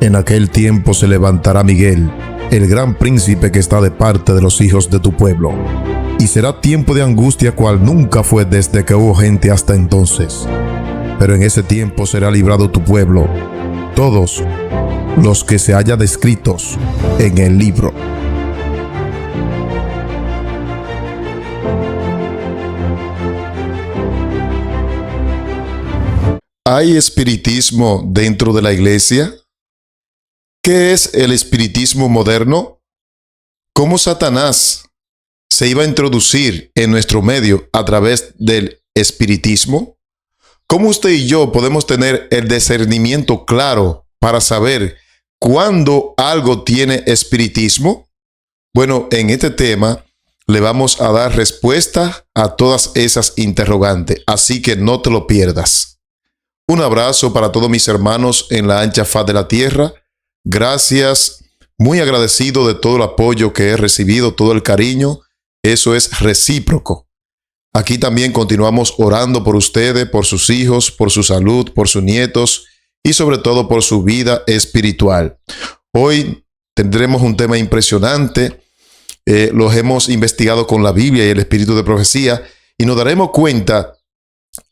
En aquel tiempo se levantará Miguel, el gran príncipe que está de parte de los hijos de tu pueblo. Y será tiempo de angustia cual nunca fue desde que hubo gente hasta entonces. Pero en ese tiempo será librado tu pueblo, todos los que se hayan descritos en el libro. ¿Hay espiritismo dentro de la iglesia? ¿Qué es el espiritismo moderno? ¿Cómo Satanás se iba a introducir en nuestro medio a través del espiritismo? ¿Cómo usted y yo podemos tener el discernimiento claro para saber cuándo algo tiene espiritismo? Bueno, en este tema le vamos a dar respuesta a todas esas interrogantes, así que no te lo pierdas. Un abrazo para todos mis hermanos en la ancha faz de la tierra. Gracias, muy agradecido de todo el apoyo que he recibido, todo el cariño. Eso es recíproco. Aquí también continuamos orando por ustedes, por sus hijos, por su salud, por sus nietos y sobre todo por su vida espiritual. Hoy tendremos un tema impresionante. Los hemos investigado con la Biblia y el espíritu de profecía y nos daremos cuenta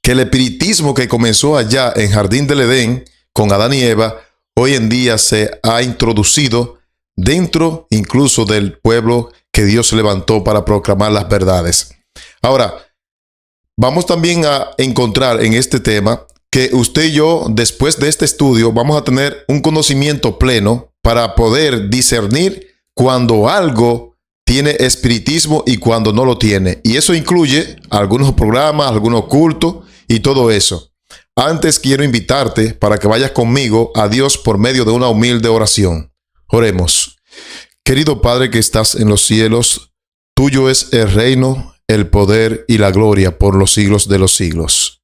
que el espiritismo que comenzó allá en Jardín del Edén con Adán y Eva, hoy en día se ha introducido dentro incluso del pueblo que Dios levantó para proclamar las verdades. Ahora, vamos también a encontrar en este tema que usted y yo, después de este estudio, vamos a tener un conocimiento pleno para poder discernir cuando algo tiene espiritismo y cuando no lo tiene. Y eso incluye algunos programas, algunos cultos y todo eso. Antes quiero invitarte para que vayas conmigo a Dios por medio de una humilde oración. Oremos. Querido Padre que estás en los cielos, tuyo es el reino, el poder y la gloria por los siglos de los siglos.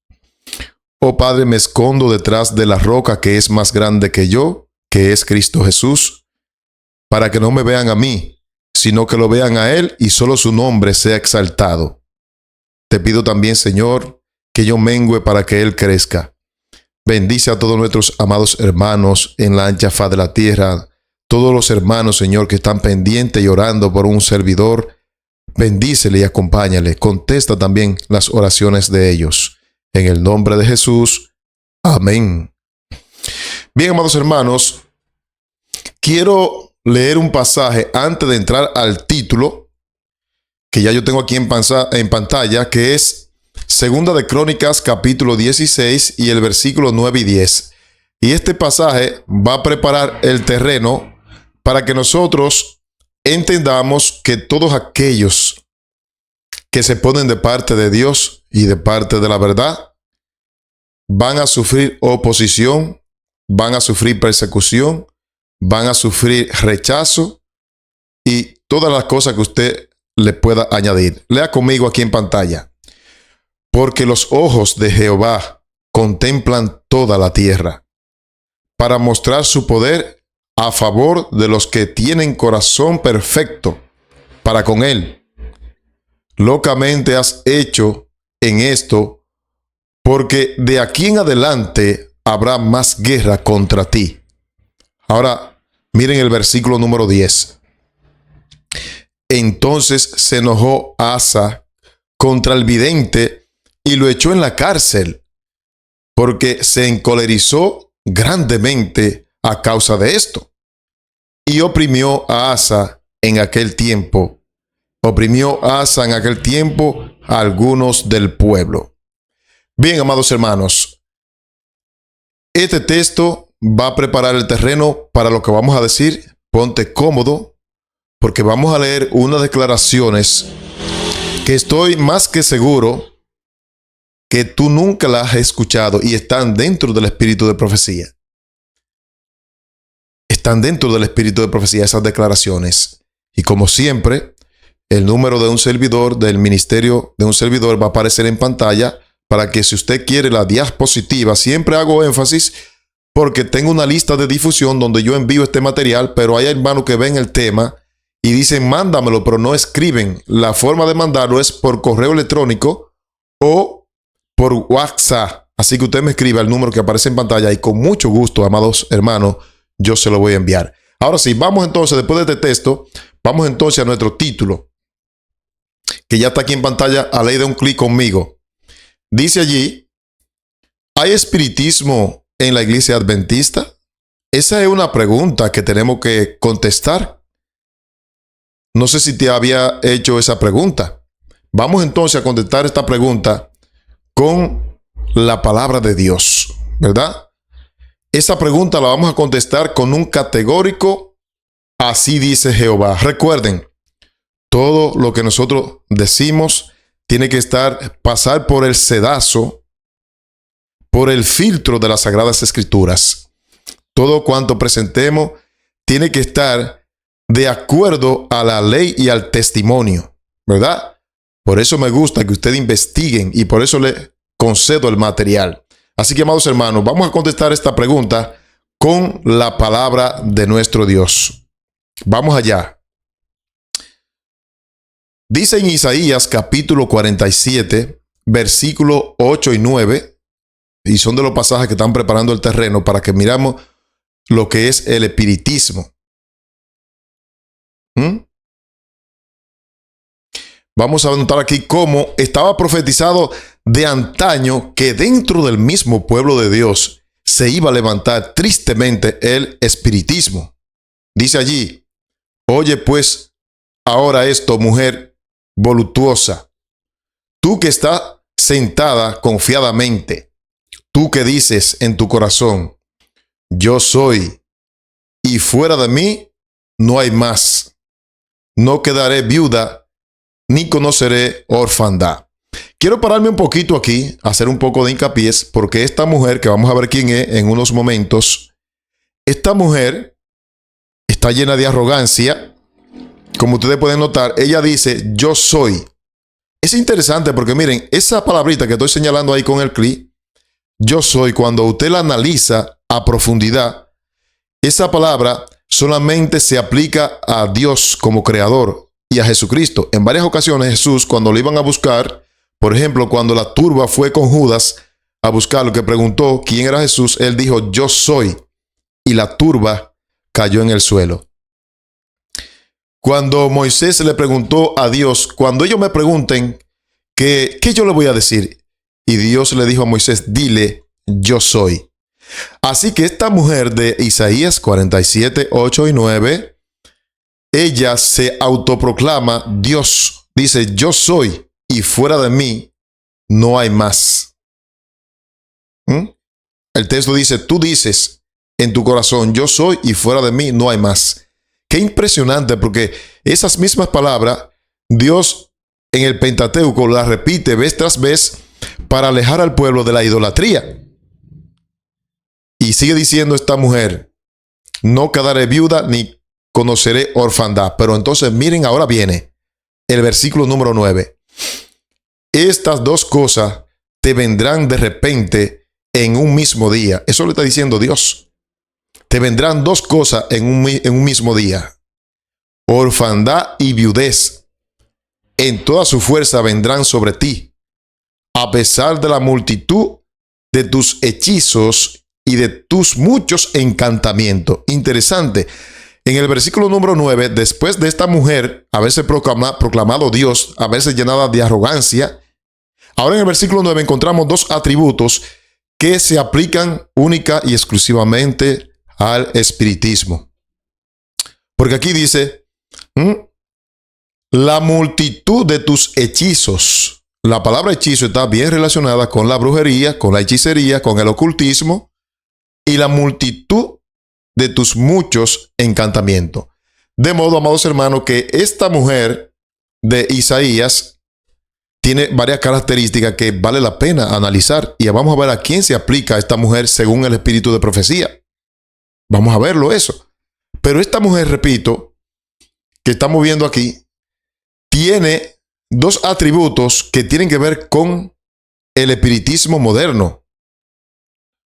Oh Padre, me escondo detrás de la roca que es más grande que yo, que es Cristo Jesús, para que no me vean a mí, sino que lo vean a Él y solo su nombre sea exaltado. Te pido también, Señor, que yo mengüe para que Él crezca. Bendice a todos nuestros amados hermanos en la ancha faz de la tierra, todos los hermanos, Señor, que están pendientes y orando por un servidor. Bendícele y acompáñale. Contesta también las oraciones de ellos. En el nombre de Jesús. Amén. Bien, amados hermanos, quiero leer un pasaje antes de entrar al título, que ya yo tengo aquí en pantalla, que es Segunda de Crónicas, capítulo 16 y el versículo 9 y 10. Y este pasaje va a preparar el terreno para que nosotros entendamos que todos aquellos que se ponen de parte de Dios y de parte de la verdad van a sufrir oposición, van a sufrir persecución, van a sufrir rechazo y todas las cosas que usted le pueda añadir. Lea conmigo aquí en pantalla. Porque los ojos de Jehová contemplan toda la tierra, para mostrar su poder a favor de los que tienen corazón perfecto para con él. Locamente has hecho en esto, porque de aquí en adelante habrá más guerra contra ti. Ahora, miren el versículo número 10. Entonces se enojó Asa contra el vidente y lo echó en la cárcel, porque se encolerizó grandemente a causa de esto. Y oprimió a Asa en aquel tiempo. Oprimió a Asa en aquel tiempo a algunos del pueblo. Bien, amados hermanos, este texto va a preparar el terreno para lo que vamos a decir. Ponte cómodo, porque vamos a leer unas declaraciones que estoy más que seguro que tú nunca las has escuchado y están dentro del espíritu de profecía. Están dentro del espíritu de profecía esas declaraciones. Y como siempre, el número de un servidor, del ministerio de un servidor, va a aparecer en pantalla para que si usted quiere la diapositiva, siempre hago énfasis porque tengo una lista de difusión donde yo envío este material, pero hay hermanos que ven el tema y dicen mándamelo, pero no escriben. La forma de mandarlo es por correo electrónico o por WhatsApp. Así que usted me escribe al número que aparece en pantalla y con mucho gusto, amados hermanos, yo se lo voy a enviar. Ahora sí, vamos entonces, después de este texto, vamos entonces a nuestro título, que ya está aquí en pantalla a ley de un clic conmigo. Dice allí, ¿hay espiritismo en la iglesia adventista? Esa es una pregunta que tenemos que contestar. No sé si te había hecho esa pregunta. Vamos entonces a contestar esta pregunta con la palabra de Dios, ¿verdad? Esa pregunta la vamos a contestar con un categórico, así dice Jehová. Recuerden, todo lo que nosotros decimos tiene que pasar por el sedazo, por el filtro de las Sagradas Escrituras. Todo cuanto presentemos tiene que estar de acuerdo a la ley y al testimonio, ¿verdad? Por eso me gusta que ustedes investiguen y por eso les concedo el material. Así que, amados hermanos, vamos a contestar esta pregunta con la palabra de nuestro Dios. Vamos allá. Dice en Isaías capítulo 47, versículos 8 y 9, y son de los pasajes que están preparando el terreno para que miramos lo que es el espiritismo. Vamos a notar aquí cómo estaba profetizado de antaño que dentro del mismo pueblo de Dios se iba a levantar tristemente el espiritismo. Dice allí, oye pues ahora esto, mujer voluptuosa, tú que estás sentada confiadamente, tú que dices en tu corazón, yo soy, y fuera de mí no hay más. No quedaré viuda, ni conoceré orfandad. Quiero pararme un poquito aquí, hacer un poco de hincapié, porque esta mujer, que vamos a ver quién es en unos momentos, esta mujer está llena de arrogancia. Como ustedes pueden notar, ella dice, yo soy. Es interesante porque miren, esa palabrita que estoy señalando ahí con el clic, yo soy, cuando usted la analiza a profundidad, esa palabra solamente se aplica a Dios como creador y a Jesucristo. En varias ocasiones Jesús, cuando lo iban a buscar, por ejemplo, cuando la turba fue con Judas a buscar, lo que preguntó quién era Jesús, él dijo, yo soy, y la turba cayó en el suelo. Cuando Moisés le preguntó a Dios, cuando ellos me pregunten, ¿qué yo le voy a decir? Y Dios le dijo a Moisés, dile, yo soy. Así que esta mujer de Isaías 47, 8 y 9, ella se autoproclama Dios. Dice, yo soy y fuera de mí no hay más. El texto dice, tú dices en tu corazón, yo soy y fuera de mí no hay más. Qué impresionante, porque esas mismas palabras, Dios en el Pentateuco las repite vez tras vez para alejar al pueblo de la idolatría. Y sigue diciendo esta mujer, no quedaré viuda ni conoceré orfandad. Pero entonces miren, ahora viene el versículo número 9. Estas dos cosas te vendrán de repente en un mismo día. Eso le está diciendo Dios. Te vendrán dos cosas en un mismo día. Orfandad y viudez. En toda su fuerza vendrán sobre ti. A pesar de la multitud de tus hechizos y de tus muchos encantamientos. Interesante. En el versículo número 9, después de esta mujer haberse proclamado Dios, haberse llenado de arrogancia, ahora en el versículo 9 encontramos dos atributos que se aplican única y exclusivamente al espiritismo. Porque aquí dice, la multitud de tus hechizos. La palabra hechizo está bien relacionada con la brujería, con la hechicería, con el ocultismo, y la multitud de tus muchos encantamientos. De modo, amados hermanos, que esta mujer de Isaías tiene varias características que vale la pena analizar. Y vamos a ver a quién se aplica esta mujer según el espíritu de profecía. Vamos a verlo eso. Pero esta mujer, repito, que estamos viendo aquí, tiene dos atributos que tienen que ver con el espiritismo moderno.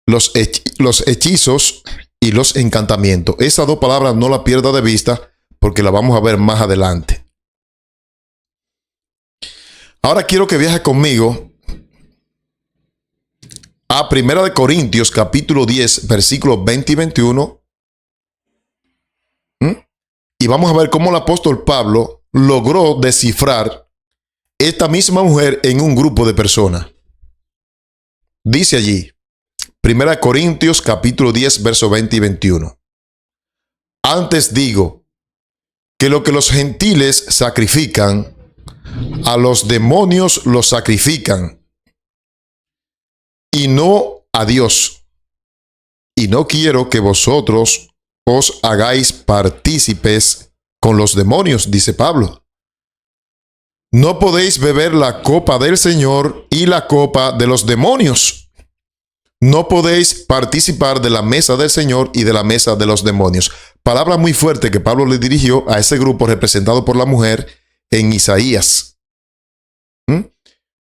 Los hechizos y los encantamientos. Esas dos palabras no las pierda de vista porque las vamos a ver más adelante. Ahora quiero que viaje conmigo a 1 Corintios capítulo 10, versículos 20 y 21. Y vamos a ver cómo el apóstol Pablo logró descifrar esta misma mujer en un grupo de personas. Dice allí, 1 Corintios capítulo 10, verso 20 y 21. Antes digo que lo que los gentiles sacrifican, a los demonios los sacrifican, y no a Dios. Y no quiero que vosotros os hagáis partícipes con los demonios, dice Pablo. No podéis beber la copa del Señor y la copa de los demonios. No podéis participar de la mesa del Señor y de la mesa de los demonios. Palabra muy fuerte que Pablo le dirigió a ese grupo representado por la mujer en Isaías.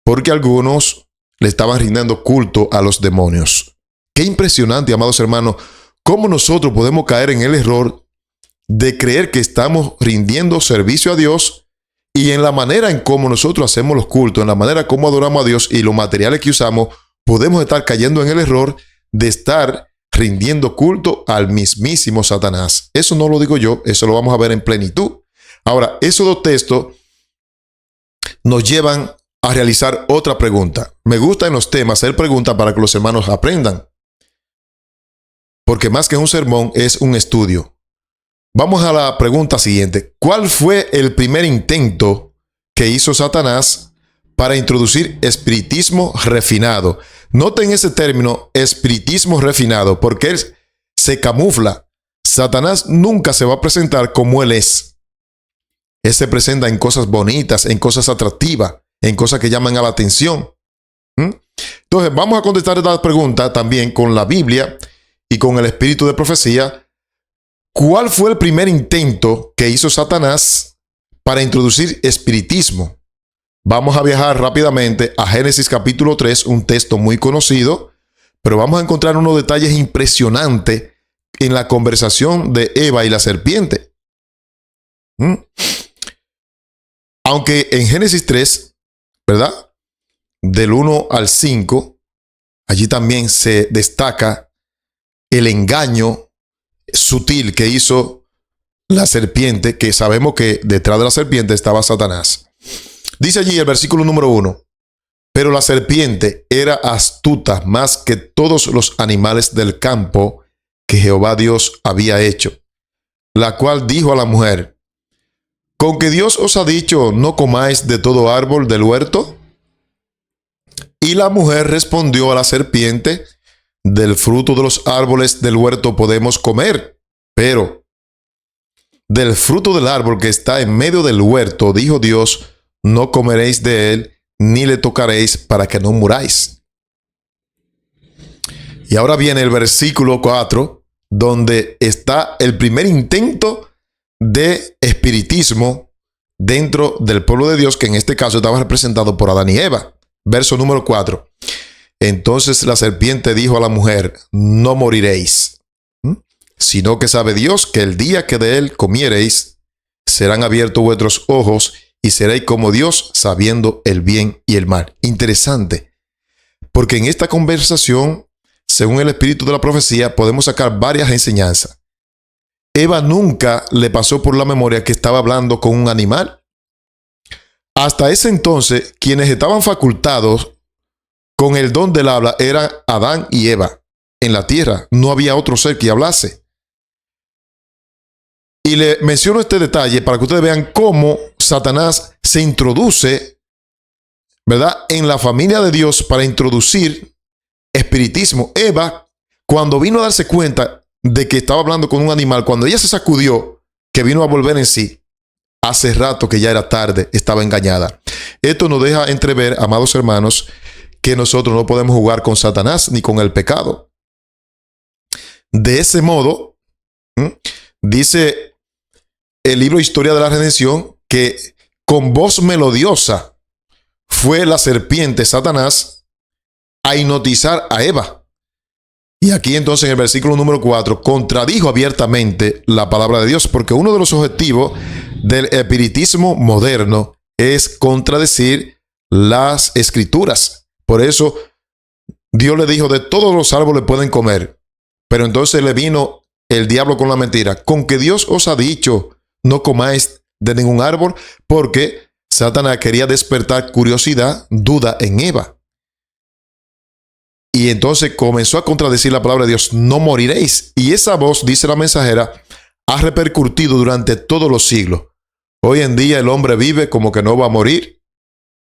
Porque algunos le estaban rindiendo culto a los demonios. Qué impresionante, amados hermanos, cómo nosotros podemos caer en el error de creer que estamos rindiendo servicio a Dios, y en la manera en cómo nosotros hacemos los cultos, en la manera como adoramos a Dios y los materiales que usamos, podemos estar cayendo en el error de estar rindiendo culto al mismísimo Satanás. Eso no lo digo yo, eso lo vamos a ver en plenitud. Ahora, esos dos textos nos llevan a realizar otra pregunta. Me gusta en los temas hacer preguntas para que los hermanos aprendan, porque más que un sermón es un estudio. Vamos a la pregunta siguiente. ¿Cuál fue el primer intento que hizo Satanás para introducir espiritismo refinado? Noten ese término, espiritismo refinado, porque él se camufla. Satanás nunca se va a presentar como él es. Él se presenta en cosas bonitas, en cosas atractivas, en cosas que llaman a la atención. Entonces, vamos a contestar esta pregunta también con la Biblia y con el espíritu de profecía. ¿Cuál fue el primer intento que hizo Satanás para introducir espiritismo? Vamos a viajar rápidamente a Génesis capítulo 3, un texto muy conocido, pero vamos a encontrar unos detalles impresionantes en la conversación de Eva y la serpiente. Aunque en Génesis 3, ¿verdad? Del 1 al 5, allí también se destaca el engaño sutil que hizo la serpiente, que sabemos que detrás de la serpiente estaba Satanás. Dice allí el versículo número 1, pero la serpiente era astuta más que todos los animales del campo que Jehová Dios había hecho, la cual dijo a la mujer, ¿con que Dios os ha dicho no comáis de todo árbol del huerto? Y la mujer respondió a la serpiente, del fruto de los árboles del huerto podemos comer, pero del fruto del árbol que está en medio del huerto, dijo Dios, no comeréis de él, ni le tocaréis para que no muráis. Y ahora viene el versículo 4, donde está el primer intento de espiritismo dentro del pueblo de Dios, que en este caso estaba representado por Adán y Eva. Verso número 4. Entonces la serpiente dijo a la mujer, no moriréis, sino que sabe Dios que el día que de él comiereis, serán abiertos vuestros ojos y seréis como Dios, sabiendo el bien y el mal. Interesante, porque en esta conversación, según el espíritu de la profecía, podemos sacar varias enseñanzas. Eva nunca le pasó por la memoria que estaba hablando con un animal. Hasta ese entonces, quienes estaban facultados con el don del habla eran Adán y Eva. En la tierra no había otro ser que hablase. Y le menciono este detalle para que ustedes vean cómo Satanás se introduce, ¿verdad?, en la familia de Dios para introducir espiritismo. Eva, cuando vino a darse cuenta de que estaba hablando con un animal, cuando ella se sacudió, que vino a volver en sí, hace rato que ya era tarde, estaba engañada. Esto nos deja entrever, amados hermanos, que nosotros no podemos jugar con Satanás ni con el pecado. De ese modo, dice el libro Historia de la Redención que con voz melodiosa fue la serpiente Satanás a hipnotizar a Eva. Y aquí entonces en el versículo número 4 contradijo abiertamente la palabra de Dios, porque uno de los objetivos del espiritismo moderno es contradecir las escrituras. Por eso Dios le dijo, de todos los árboles pueden comer. Pero entonces le vino el diablo con la mentira. Con que Dios os ha dicho, no comáis de ningún árbol, porque Satanás quería despertar curiosidad, duda en Eva. Y entonces comenzó a contradecir la palabra de Dios, no moriréis. Y esa voz, dice la mensajera, ha repercutido durante todos los siglos. Hoy en día el hombre vive como que no va a morir,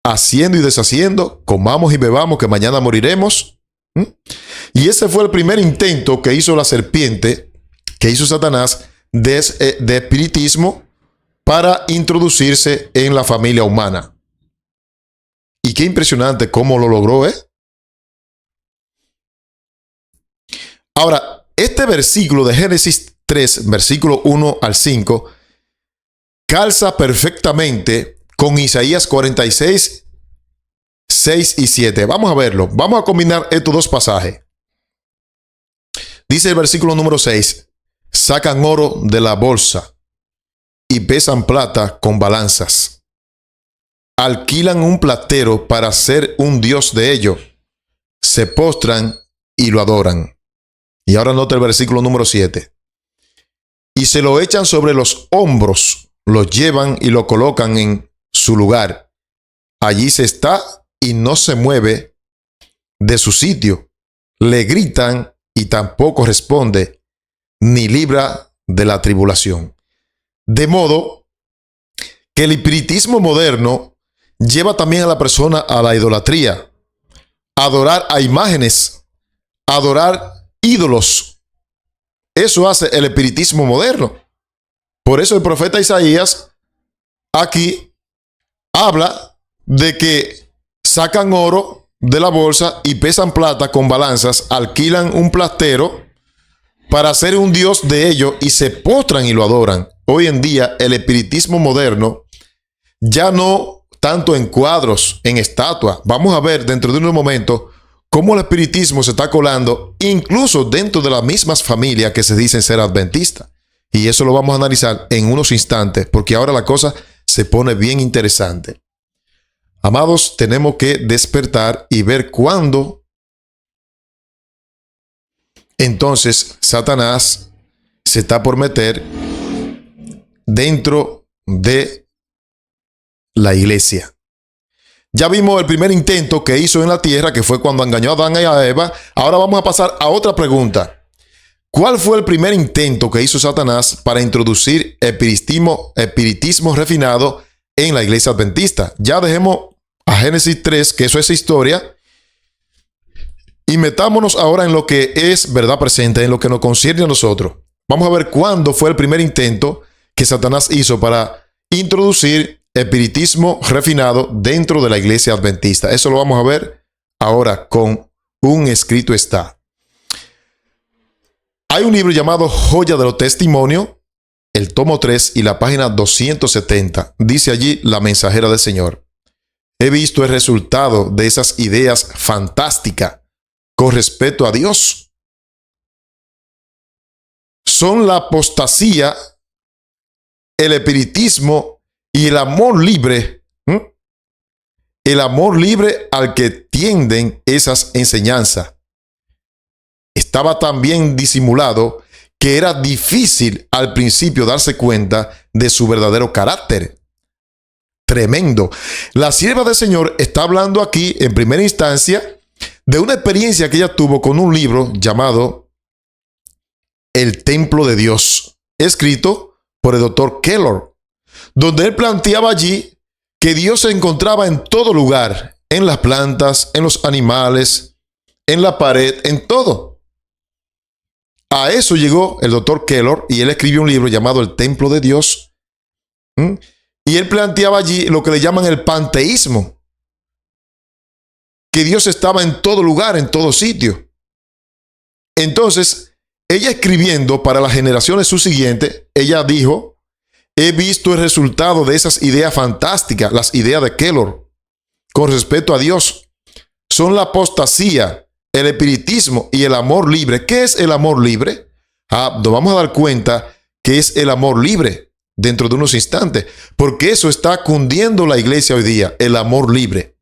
haciendo y deshaciendo, comamos y bebamos que mañana moriremos. Y ese fue el primer intento que hizo la serpiente, que hizo Satanás, de espiritismo para introducirse en la familia humana. Y qué impresionante cómo lo logró, ¿eh? Ahora, este versículo de Génesis 3, versículo 1 al 5, calza perfectamente con Isaías 46, 6 y 7. Vamos a verlo. Vamos a combinar estos dos pasajes. Dice el versículo número 6, sacan oro de la bolsa y pesan plata con balanzas. Alquilan un platero para ser un dios de ello. Se postran y lo adoran. Y ahora nota el versículo número 7. Y se lo echan sobre los hombros, lo llevan y lo colocan en su lugar. Allí se está y no se mueve de su sitio. Le gritan y tampoco responde, ni libra de la tribulación. De modo que el espiritismo moderno lleva también a la persona a la idolatría, a adorar a imágenes, a adorar ídolos. Eso hace el espiritismo moderno. Por eso el profeta Isaías aquí habla de que sacan oro de la bolsa y pesan plata con balanzas, alquilan un platero para ser un dios de ellos y se postran y lo adoran. Hoy en día el espiritismo moderno ya no tanto en cuadros, en estatuas. Vamos a ver dentro de unos momentos cómo el espiritismo se está colando incluso dentro de las mismas familias que se dicen ser adventistas. Y eso lo vamos a analizar en unos instantes, porque ahora la cosa se pone bien interesante. Amados, tenemos que despertar y ver cuándo entonces Satanás se está por meter dentro de la iglesia. Ya vimos el primer intento que hizo en la tierra, que fue cuando engañó a Adán y a Eva. Ahora vamos a pasar a otra pregunta. ¿Cuál fue el primer intento que hizo Satanás para introducir espiritismo refinado en la iglesia adventista? Ya dejemos a Génesis 3, que eso es historia, y metámonos ahora en lo que es verdad presente, en lo que nos concierne a nosotros. Vamos a ver cuándo fue el primer intento que Satanás hizo para introducir espiritismo refinado dentro de la iglesia adventista. Eso lo vamos a ver ahora con un escrito está. Hay un libro llamado Joya de los Testimonios, el tomo 3 y la página 270. Dice allí la mensajera del Señor: he visto el resultado de esas ideas fantásticas con respecto a Dios. Son la apostasía, el espiritismo y el amor libre. El amor libre al que tienden esas enseñanzas. Estaba tan bien disimulado que era difícil al principio darse cuenta de su verdadero carácter. Tremendo. La sierva del Señor está hablando aquí en primera instancia de una experiencia que ella tuvo con un libro llamado El Templo de Dios, escrito por el doctor Keller, donde él planteaba allí que Dios se encontraba en todo lugar, en las plantas, en los animales, en la pared, en todo. A eso llegó el doctor Keller y él escribió un libro llamado El Templo de Dios. Y él planteaba allí lo que le llaman el panteísmo, que Dios estaba en todo lugar, en todo sitio. Entonces, ella escribiendo para las generaciones subsiguientes, ella dijo: he visto el resultado de esas ideas fantásticas, las ideas de Keller, con respecto a Dios. Son la apostasía, el espiritismo y el amor libre. ¿Qué es el amor libre? Nos vamos a dar cuenta que es el amor libre dentro de unos instantes, porque eso está cundiendo la iglesia hoy día, el amor libre.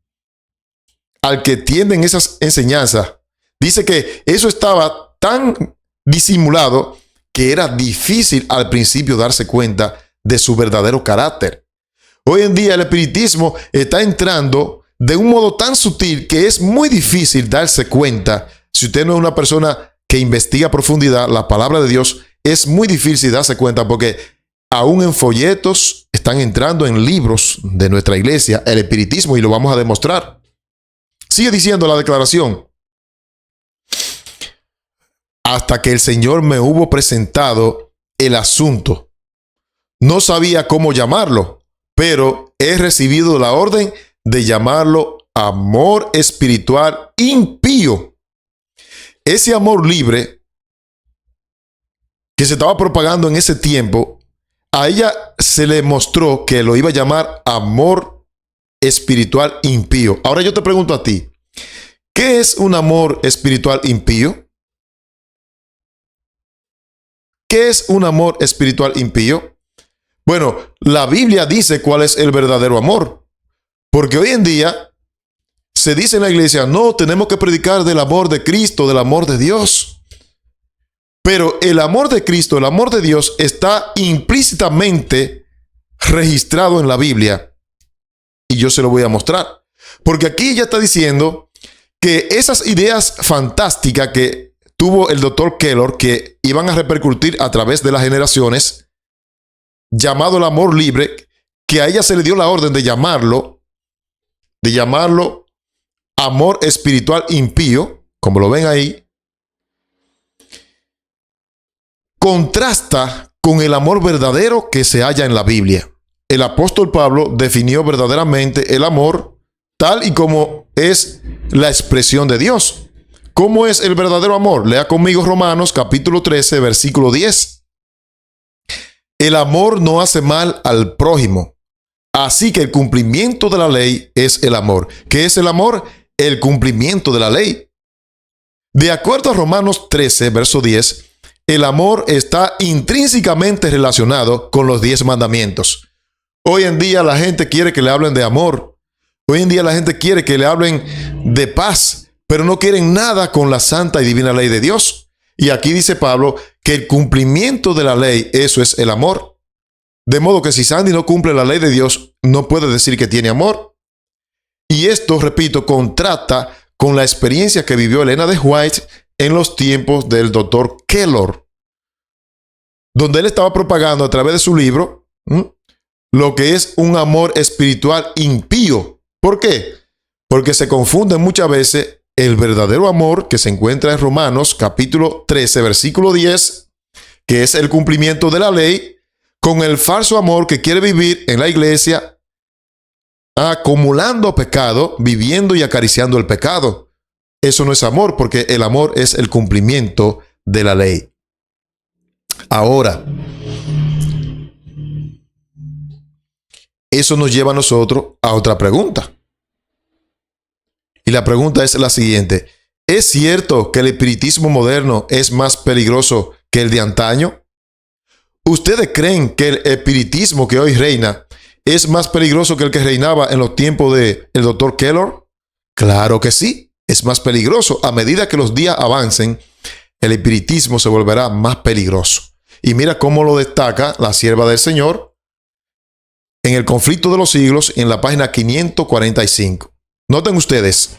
Al que tienden esas enseñanzas, dice que eso estaba tan disimulado que era difícil al principio darse cuenta de su verdadero carácter. Hoy en día el espiritismo está entrando de un modo tan sutil que es muy difícil darse cuenta. Si usted no es una persona que investiga a profundidad la palabra de Dios, es muy difícil darse cuenta porque aún en folletos están entrando en libros de nuestra iglesia el espiritismo y lo vamos a demostrar. Sigue diciendo la declaración. Hasta que el Señor me hubo presentado el asunto. No sabía cómo llamarlo, pero he recibido la orden de llamarlo amor espiritual impío. Ese amor libre que se estaba propagando en ese tiempo, a ella se le mostró que lo iba a llamar amor espiritual impío. Ahora yo te pregunto a ti, ¿qué es un amor espiritual impío? ¿Qué es un amor espiritual impío? Bueno, la Biblia dice cuál es el verdadero amor. Porque hoy en día se dice en la iglesia, no, tenemos que predicar del amor de Cristo, del amor de Dios. Pero el amor de Cristo, el amor de Dios está implícitamente registrado en la Biblia. Y yo se lo voy a mostrar. Porque aquí ella está diciendo que esas ideas fantásticas que tuvo el doctor Keller, que iban a repercutir a través de las generaciones, llamado el amor libre, que a ella se le dio la orden de llamarlo amor espiritual impío, como lo ven ahí, contrasta con el amor verdadero que se halla en la Biblia. El apóstol Pablo definió verdaderamente el amor tal y como es la expresión de Dios. ¿Cómo es el verdadero amor? Lea conmigo Romanos capítulo 13, versículo 10. El amor no hace mal al prójimo. Así que el cumplimiento de la ley es el amor. ¿Qué es el amor? El cumplimiento de la ley. De acuerdo a Romanos 13, verso 10, el amor está intrínsecamente relacionado con los 10 mandamientos. Hoy en día la gente quiere que le hablen de amor. Hoy en día la gente quiere que le hablen de paz, pero no quieren nada con la santa y divina ley de Dios. Y aquí dice Pablo que el cumplimiento de la ley, eso es el amor. De modo que si Sandy no cumple la ley de Dios, no puede decir que tiene amor. Y esto, repito, contrasta con la experiencia que vivió Elena de White en los tiempos del doctor Keller, donde él estaba propagando a través de su libro lo que es un amor espiritual impío. ¿Por qué? Porque se confunde muchas veces el verdadero amor que se encuentra en Romanos capítulo 13, versículo 10, que es el cumplimiento de la ley, con el falso amor que quiere vivir en la iglesia, acumulando pecado, viviendo y acariciando el pecado. Eso no es amor, porque el amor es el cumplimiento de la ley. Ahora, eso nos lleva a nosotros a otra pregunta. Y la pregunta es la siguiente. ¿Es cierto que el espiritismo moderno es más peligroso que el de antaño? ¿Ustedes creen que el espiritismo que hoy reina es más peligroso que el que reinaba en los tiempos del doctor Keller? Claro que sí, es más peligroso. A medida que los días avancen, el espiritismo se volverá más peligroso. Y mira cómo lo destaca la sierva del Señor en el conflicto de los siglos, en la página 545. Noten ustedes,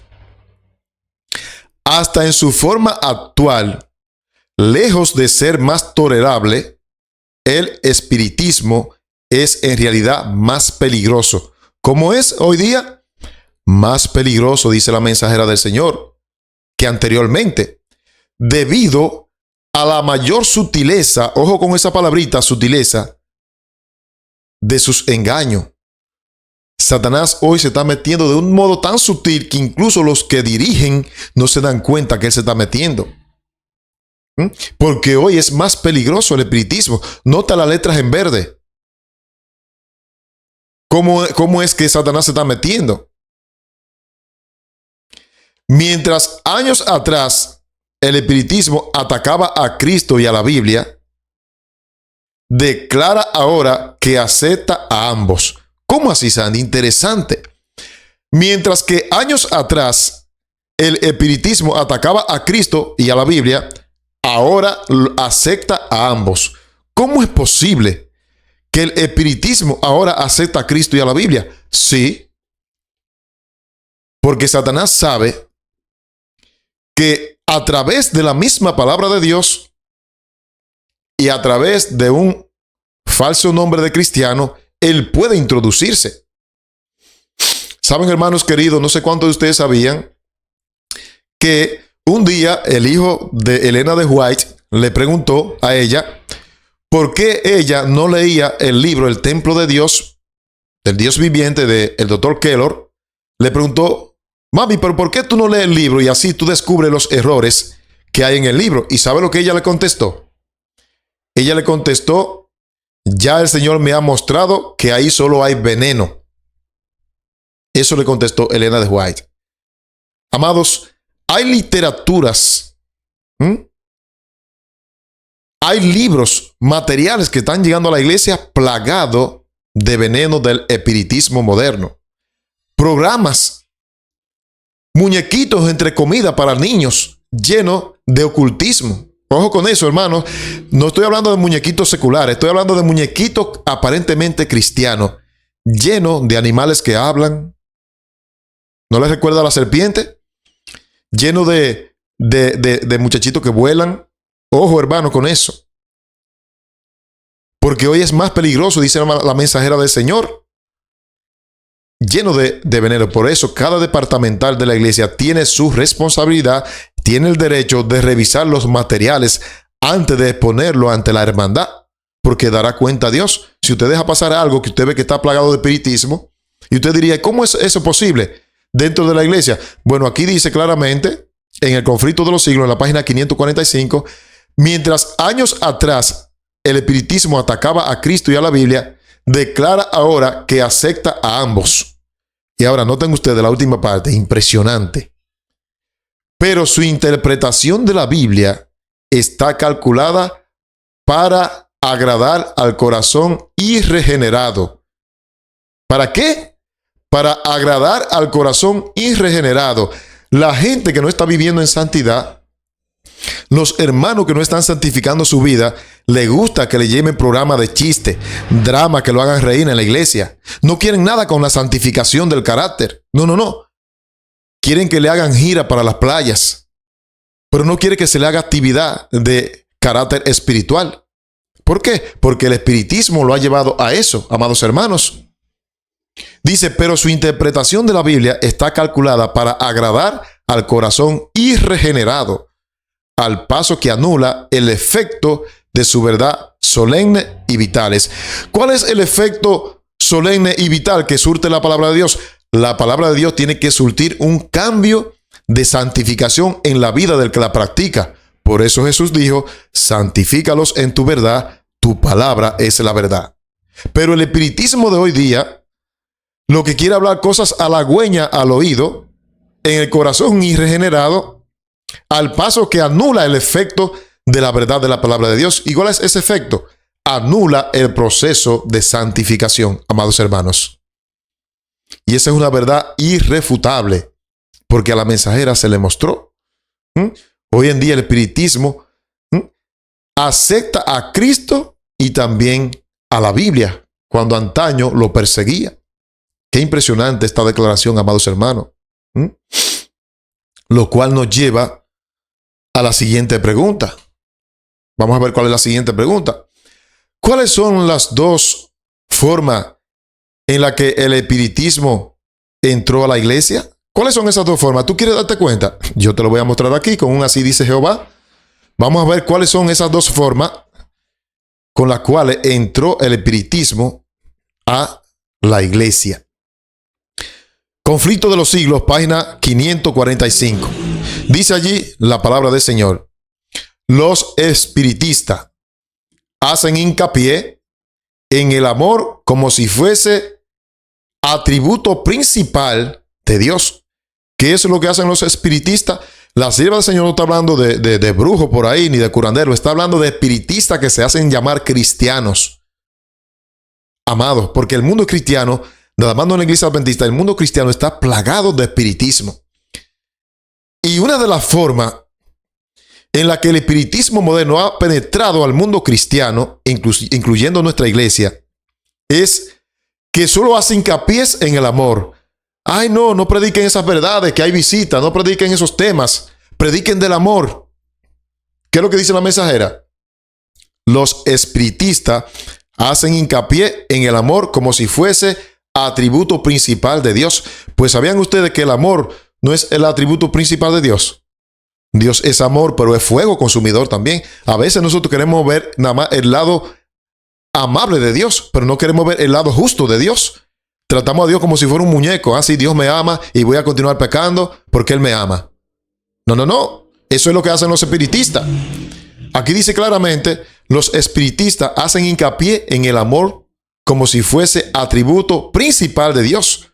hasta en su forma actual, lejos de ser más tolerable, el espiritismo es en realidad más peligroso. ¿Cómo es hoy día? Más peligroso, dice la mensajera del Señor, que anteriormente, debido a la mayor sutileza, ojo con esa palabrita, sutileza, de sus engaños. Satanás hoy se está metiendo de un modo tan sutil que incluso los que dirigen no se dan cuenta que él se está metiendo. Porque hoy es más peligroso el espiritismo. Nota las letras en verde. ¿Cómo es que Satanás se está metiendo? Mientras años atrás el espiritismo atacaba a Cristo y a la Biblia, declara ahora que acepta a ambos. ¿Cómo así, Sandy? Interesante. Mientras que años atrás el espiritismo atacaba a Cristo y a la Biblia, ahora acepta a ambos. ¿Cómo es posible que el espiritismo ahora acepta a Cristo y a la Biblia. Sí, porque Satanás sabe que a través de la misma palabra de Dios y a través de un falso nombre de cristiano, él puede introducirse. Saben, hermanos queridos, no sé cuántos de ustedes sabían que un día el hijo de Elena de White le preguntó a ella por qué ella no leía el libro El Templo de Dios, del Dios viviente del Dr. Keller. Le preguntó: mami, pero ¿por qué tú no lees el libro y así tú descubres los errores que hay en el libro? ¿Y sabe lo que ella le contestó? Ella le contestó: ya el Señor me ha mostrado que ahí solo hay veneno. Eso le contestó Elena de White. Amados, hay literaturas, hay libros, materiales que están llegando a la iglesia plagados de veneno del espiritismo moderno. Programas, muñequitos entre comida para niños llenos de ocultismo. Ojo con eso, hermanos. No estoy hablando de muñequitos seculares, estoy hablando de muñequitos aparentemente cristianos, llenos de animales que hablan. ¿No les recuerda a la serpiente? Lleno de muchachitos que vuelan. Ojo, hermano, con eso. Porque hoy es más peligroso, dice la mensajera del Señor. Lleno de veneno. Por eso, cada departamental de la iglesia tiene su responsabilidad, tiene el derecho de revisar los materiales antes de exponerlo ante la hermandad. Porque dará cuenta a Dios. Si usted deja pasar algo que usted ve que está plagado de espiritismo, y usted diría: ¿cómo es eso posible dentro de la iglesia? Bueno, aquí dice claramente, en el Conflicto de los Siglos, en la página 545, mientras años atrás el espiritismo atacaba a Cristo y a la Biblia, declara ahora que acepta a ambos. Y ahora noten ustedes la última parte, impresionante. Pero su interpretación de la Biblia está calculada para agradar al corazón irregenerado. ¿Para qué? Para agradar al corazón irregenerado. La gente que no está viviendo en santidad, los hermanos que no están santificando su vida, le gusta que le lleven programa de chiste, drama, que lo hagan reír en la iglesia. No quieren nada con la santificación del carácter. No. Quieren que le hagan gira para las playas, pero no quiere que se le haga actividad de carácter espiritual. ¿Por qué? Porque el espiritismo lo ha llevado a eso, amados hermanos. Dice: pero su interpretación de la Biblia está calculada para agradar al corazón irregenerado, al paso que anula el efecto de su verdad solemne y vitales. ¿Cuál es el efecto solemne y vital que surte la palabra de Dios? La palabra de Dios tiene que surtir un cambio de santificación en la vida del que la practica. Por eso Jesús dijo: santifícalos en tu verdad, tu palabra es la verdad. Pero el espiritismo de hoy día, lo que quiere hablar cosas halagüeñas al oído, en el corazón irregenerado, al paso que anula el efecto de la verdad de la palabra de Dios. ¿Y cuál es ese efecto? Anula el proceso de santificación, amados hermanos. Y esa es una verdad irrefutable, porque a la mensajera se le mostró. Hoy en día el espiritismo acepta a Cristo y también a la Biblia, cuando antaño lo perseguía. Qué impresionante esta declaración, amados hermanos. Lo cual nos lleva a la siguiente pregunta. Vamos a ver cuál es la siguiente pregunta. ¿Cuáles son las dos formas en las que el espiritismo entró a la iglesia? ¿Cuáles son esas dos formas? ¿Tú quieres darte cuenta? Yo te lo voy a mostrar aquí con un así dice Jehová. Vamos a ver cuáles son esas dos formas con las cuales entró el espiritismo a la iglesia. Conflicto de los Siglos, página 545. Dice allí la palabra del Señor: los espiritistas hacen hincapié en el amor como si fuese atributo principal de Dios. ¿Qué es lo que hacen los espiritistas? La sierva del Señor no está hablando de brujo por ahí, ni de curandero. Está hablando de espiritistas que se hacen llamar cristianos. Amados, porque el mundo cristiano, nada más no en la iglesia adventista, el mundo cristiano está plagado de espiritismo. Y una de las formas en la que el espiritismo moderno ha penetrado al mundo cristiano, incluyendo nuestra iglesia, es que solo hace hincapié en el amor. Ay, no, no prediquen esas verdades, que hay visita, no prediquen esos temas, prediquen del amor. ¿Qué es lo que dice la mensajera? Los espiritistas hacen hincapié en el amor como si fuese atributo principal de Dios. Pues ¿sabían ustedes que el amor no es el atributo principal de Dios? Dios es amor, pero es fuego consumidor también. A veces nosotros queremos ver nada más el lado amable de Dios, pero no queremos ver el lado justo de Dios. Tratamos a Dios como si fuera un muñeco. Así Dios me ama y voy a continuar pecando porque Él me ama. No, no, no. Eso es lo que hacen los espiritistas. Aquí dice claramente, los espiritistas hacen hincapié en el amor como si fuese atributo principal de Dios.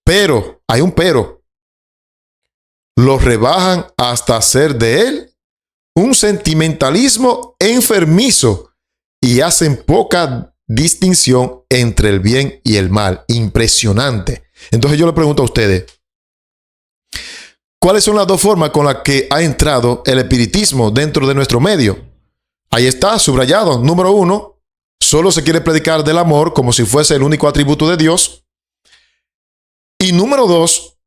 Pero, hay un pero. Lo rebajan hasta hacer de él un sentimentalismo enfermizo y hacen poca distinción entre el bien y el mal. Impresionante. Entonces yo le pregunto a ustedes, ¿cuáles son las dos formas con las que ha entrado el espiritismo dentro de nuestro medio? Ahí está, subrayado. Número 1, solo se quiere predicar del amor como si fuese el único atributo de Dios. Y número 2,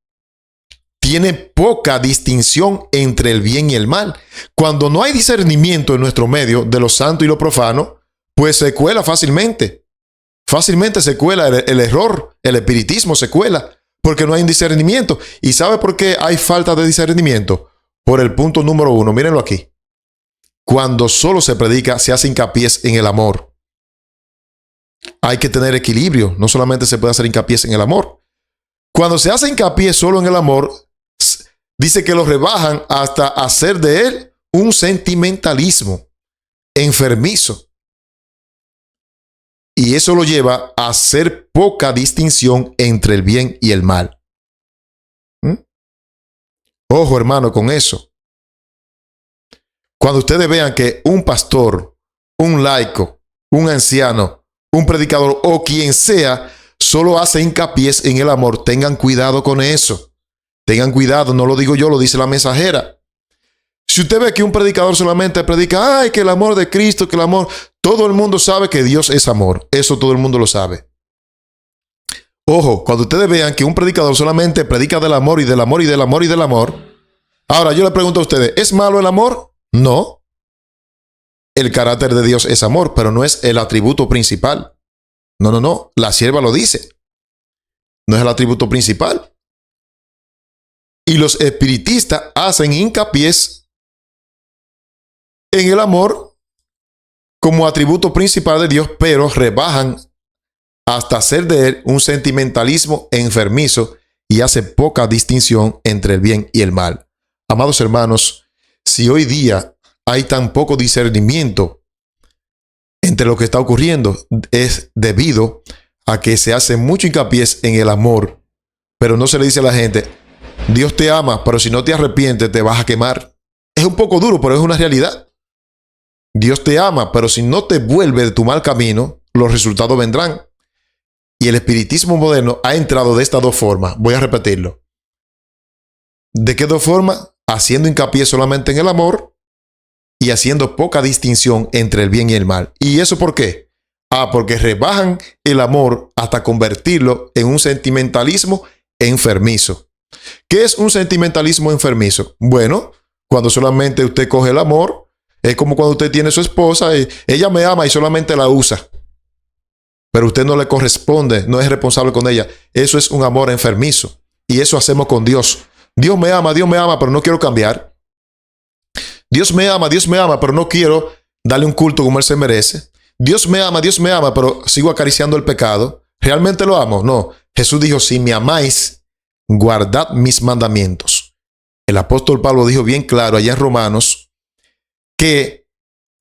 tiene poca distinción entre el bien y el mal. Cuando no hay discernimiento en nuestro medio de lo santo y lo profano, pues se cuela fácilmente. Fácilmente se cuela el error, el espiritismo se cuela, porque no hay discernimiento. ¿Y sabe por qué hay falta de discernimiento? Por el punto número 1, mírenlo aquí. Cuando solo se predica, se hace hincapié en el amor. Hay que tener equilibrio, no solamente se puede hacer hincapié en el amor. Cuando se hace hincapié solo en el amor, dice que lo rebajan hasta hacer de él un sentimentalismo enfermizo. Y eso lo lleva a hacer poca distinción entre el bien y el mal. Ojo, hermano, con eso. Cuando ustedes vean que un pastor, un laico, un anciano, un predicador o quien sea, solo hace hincapié en el amor, tengan cuidado con eso. Tengan cuidado, no lo digo yo, lo dice la mensajera. Si usted ve que un predicador solamente predica, ay, que el amor de Cristo, que el amor, todo el mundo sabe que Dios es amor. Eso todo el mundo lo sabe. Ojo, cuando ustedes vean que un predicador solamente predica del amor y del amor y del amor y del amor. Ahora yo le pregunto a ustedes, ¿es malo el amor? No. El carácter de Dios es amor, pero no es el atributo principal. No, no, no. La sierva lo dice. No es el atributo principal. Y los espiritistas hacen hincapié en el amor como atributo principal de Dios, pero rebajan hasta hacer de él un sentimentalismo enfermizo y hace poca distinción entre el bien y el mal. Amados hermanos, si hoy día hay tan poco discernimiento entre lo que está ocurriendo, es debido a que se hace mucho hincapié en el amor, pero no se le dice a la gente, Dios te ama, pero si no te arrepientes te vas a quemar. Es un poco duro, pero es una realidad. Dios te ama, pero si no te vuelves de tu mal camino, los resultados vendrán. Y el espiritismo moderno ha entrado de estas dos formas. Voy a repetirlo. ¿De qué dos formas? Haciendo hincapié solamente en el amor y haciendo poca distinción entre el bien y el mal. ¿Y eso por qué? Porque rebajan el amor hasta convertirlo en un sentimentalismo enfermizo. ¿Qué es un sentimentalismo enfermizo? Bueno, cuando solamente usted coge el amor, es como cuando usted tiene a su esposa y ella me ama y solamente la usa. Pero usted no le corresponde, no es responsable con ella. Eso es un amor enfermizo. Y eso hacemos con Dios. Dios me ama, pero no quiero cambiar. Dios me ama, pero no quiero darle un culto como Él se merece. Dios me ama, pero sigo acariciando el pecado. ¿Realmente lo amo? No. Jesús dijo, si me amáis, guardad mis mandamientos. El apóstol Pablo dijo bien claro allá en Romanos que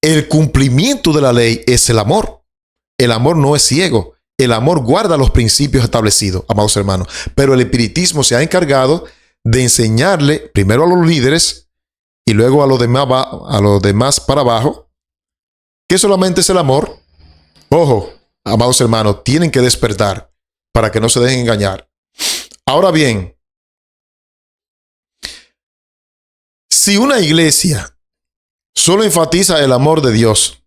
el cumplimiento de la ley es el amor. El amor no es ciego. El amor guarda los principios establecidos, amados hermanos. Pero el espiritismo se ha encargado de enseñarle primero a los líderes y luego a los demás para abajo que solamente es el amor. Ojo, amados hermanos, tienen que despertar para que no se dejen engañar. Ahora bien, si una iglesia solo enfatiza el amor de Dios,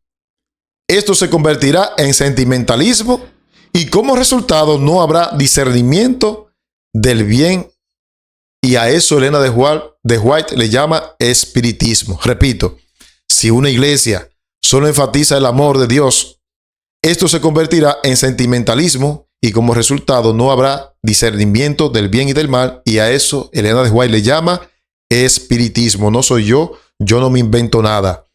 esto se convertirá en sentimentalismo Y como resultado no habrá discernimiento del bien, y a eso Elena de White le llama espiritismo. Repito, si una iglesia solo enfatiza el amor de Dios, esto se convertirá en sentimentalismo y como resultado no habrá discernimiento del bien y del mal, y a eso Elena de White le llama espiritismo. No soy yo no me invento nada.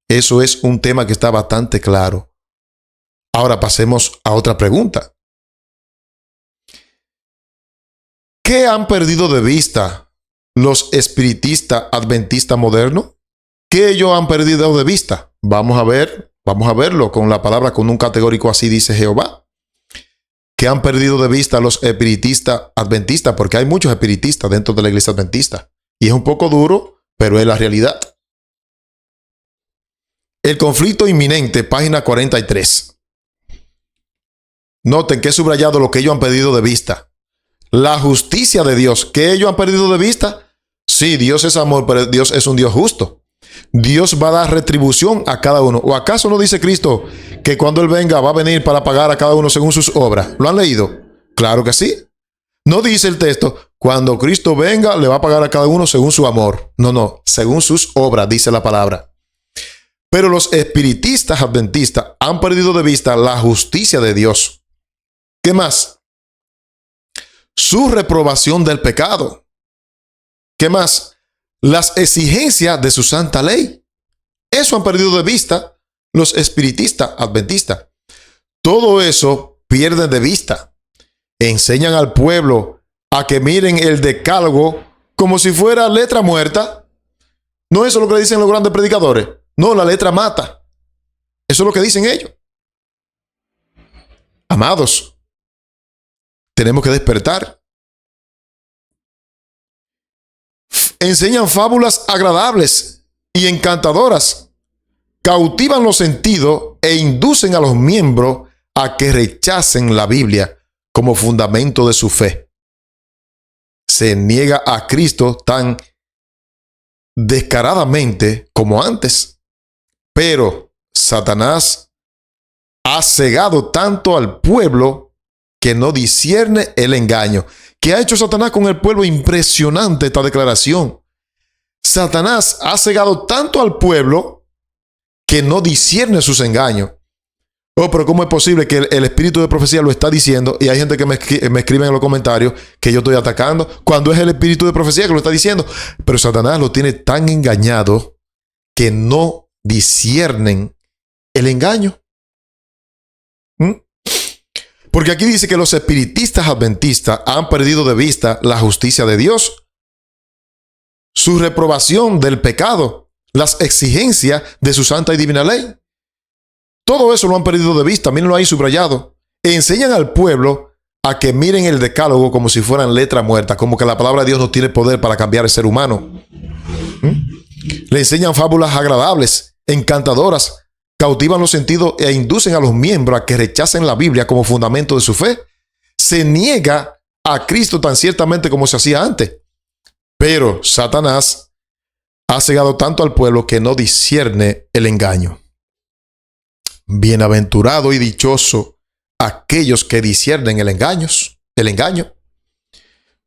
Eso es un tema que está bastante claro. Ahora pasemos a otra pregunta. ¿Qué han perdido de vista los espiritistas adventistas modernos? ¿Qué ellos han perdido de vista? Vamos a verlo con la palabra, con un categórico así dice Jehová. ¿Qué han perdido de vista los espiritistas adventistas? Porque hay muchos espiritistas dentro de la iglesia adventista. Y es un poco duro, pero es la realidad. El conflicto inminente, página 43. Noten que he subrayado lo que ellos han perdido de vista. La justicia de Dios, ¿qué ellos han perdido de vista? Sí, Dios es amor, pero Dios es un Dios justo. Dios va a dar retribución a cada uno. ¿O acaso no dice Cristo que cuando Él venga va a venir para pagar a cada uno según sus obras? ¿Lo han leído? Claro que sí. No dice el texto, cuando Cristo venga le va a pagar a cada uno según su amor. No, según sus obras, dice la palabra. Pero los espiritistas adventistas han perdido de vista la justicia de Dios. ¿Qué más? Su reprobación del pecado. ¿Qué más? Las exigencias de su santa ley. Eso han perdido de vista los espiritistas adventistas. Todo eso pierden de vista. Enseñan al pueblo a que miren el decálogo como si fuera letra muerta. ¿No eso es lo que dicen los grandes predicadores? No, la letra mata. Eso es lo que dicen ellos. Amados, tenemos que despertar. Enseñan fábulas agradables y encantadoras. Cautivan los sentidos e inducen a los miembros a que rechacen la Biblia como fundamento de su fe. Se niega a Cristo tan descaradamente como antes. Pero Satanás ha cegado tanto al pueblo que no discierne el engaño. ¿Qué ha hecho Satanás con el pueblo? Impresionante esta declaración. Satanás ha cegado tanto al pueblo que no discierne sus engaños. Oh, pero ¿cómo es posible que el espíritu de profecía lo está diciendo? Y hay gente que me escribe en los comentarios que yo estoy atacando, cuando es el espíritu de profecía que lo está diciendo. Pero Satanás lo tiene tan engañado que no disciernen el engaño. Porque aquí dice que los espiritistas adventistas han perdido de vista la justicia de Dios, su reprobación del pecado, las exigencias de su santa y divina ley. Todo eso lo han perdido de vista. Mírenlo ahí subrayado. Enseñan al pueblo a que miren el decálogo como si fueran letra muerta, como que la palabra de Dios no tiene poder para cambiar el ser humano. Le enseñan fábulas agradables, encantadoras, cautivan los sentidos e inducen a los miembros a que rechacen la Biblia como fundamento de su fe. Se niega a Cristo tan ciertamente como se hacía antes. Pero Satanás ha cegado tanto al pueblo que no discierne el engaño. Bienaventurado y dichoso aquellos que disciernen el engaño.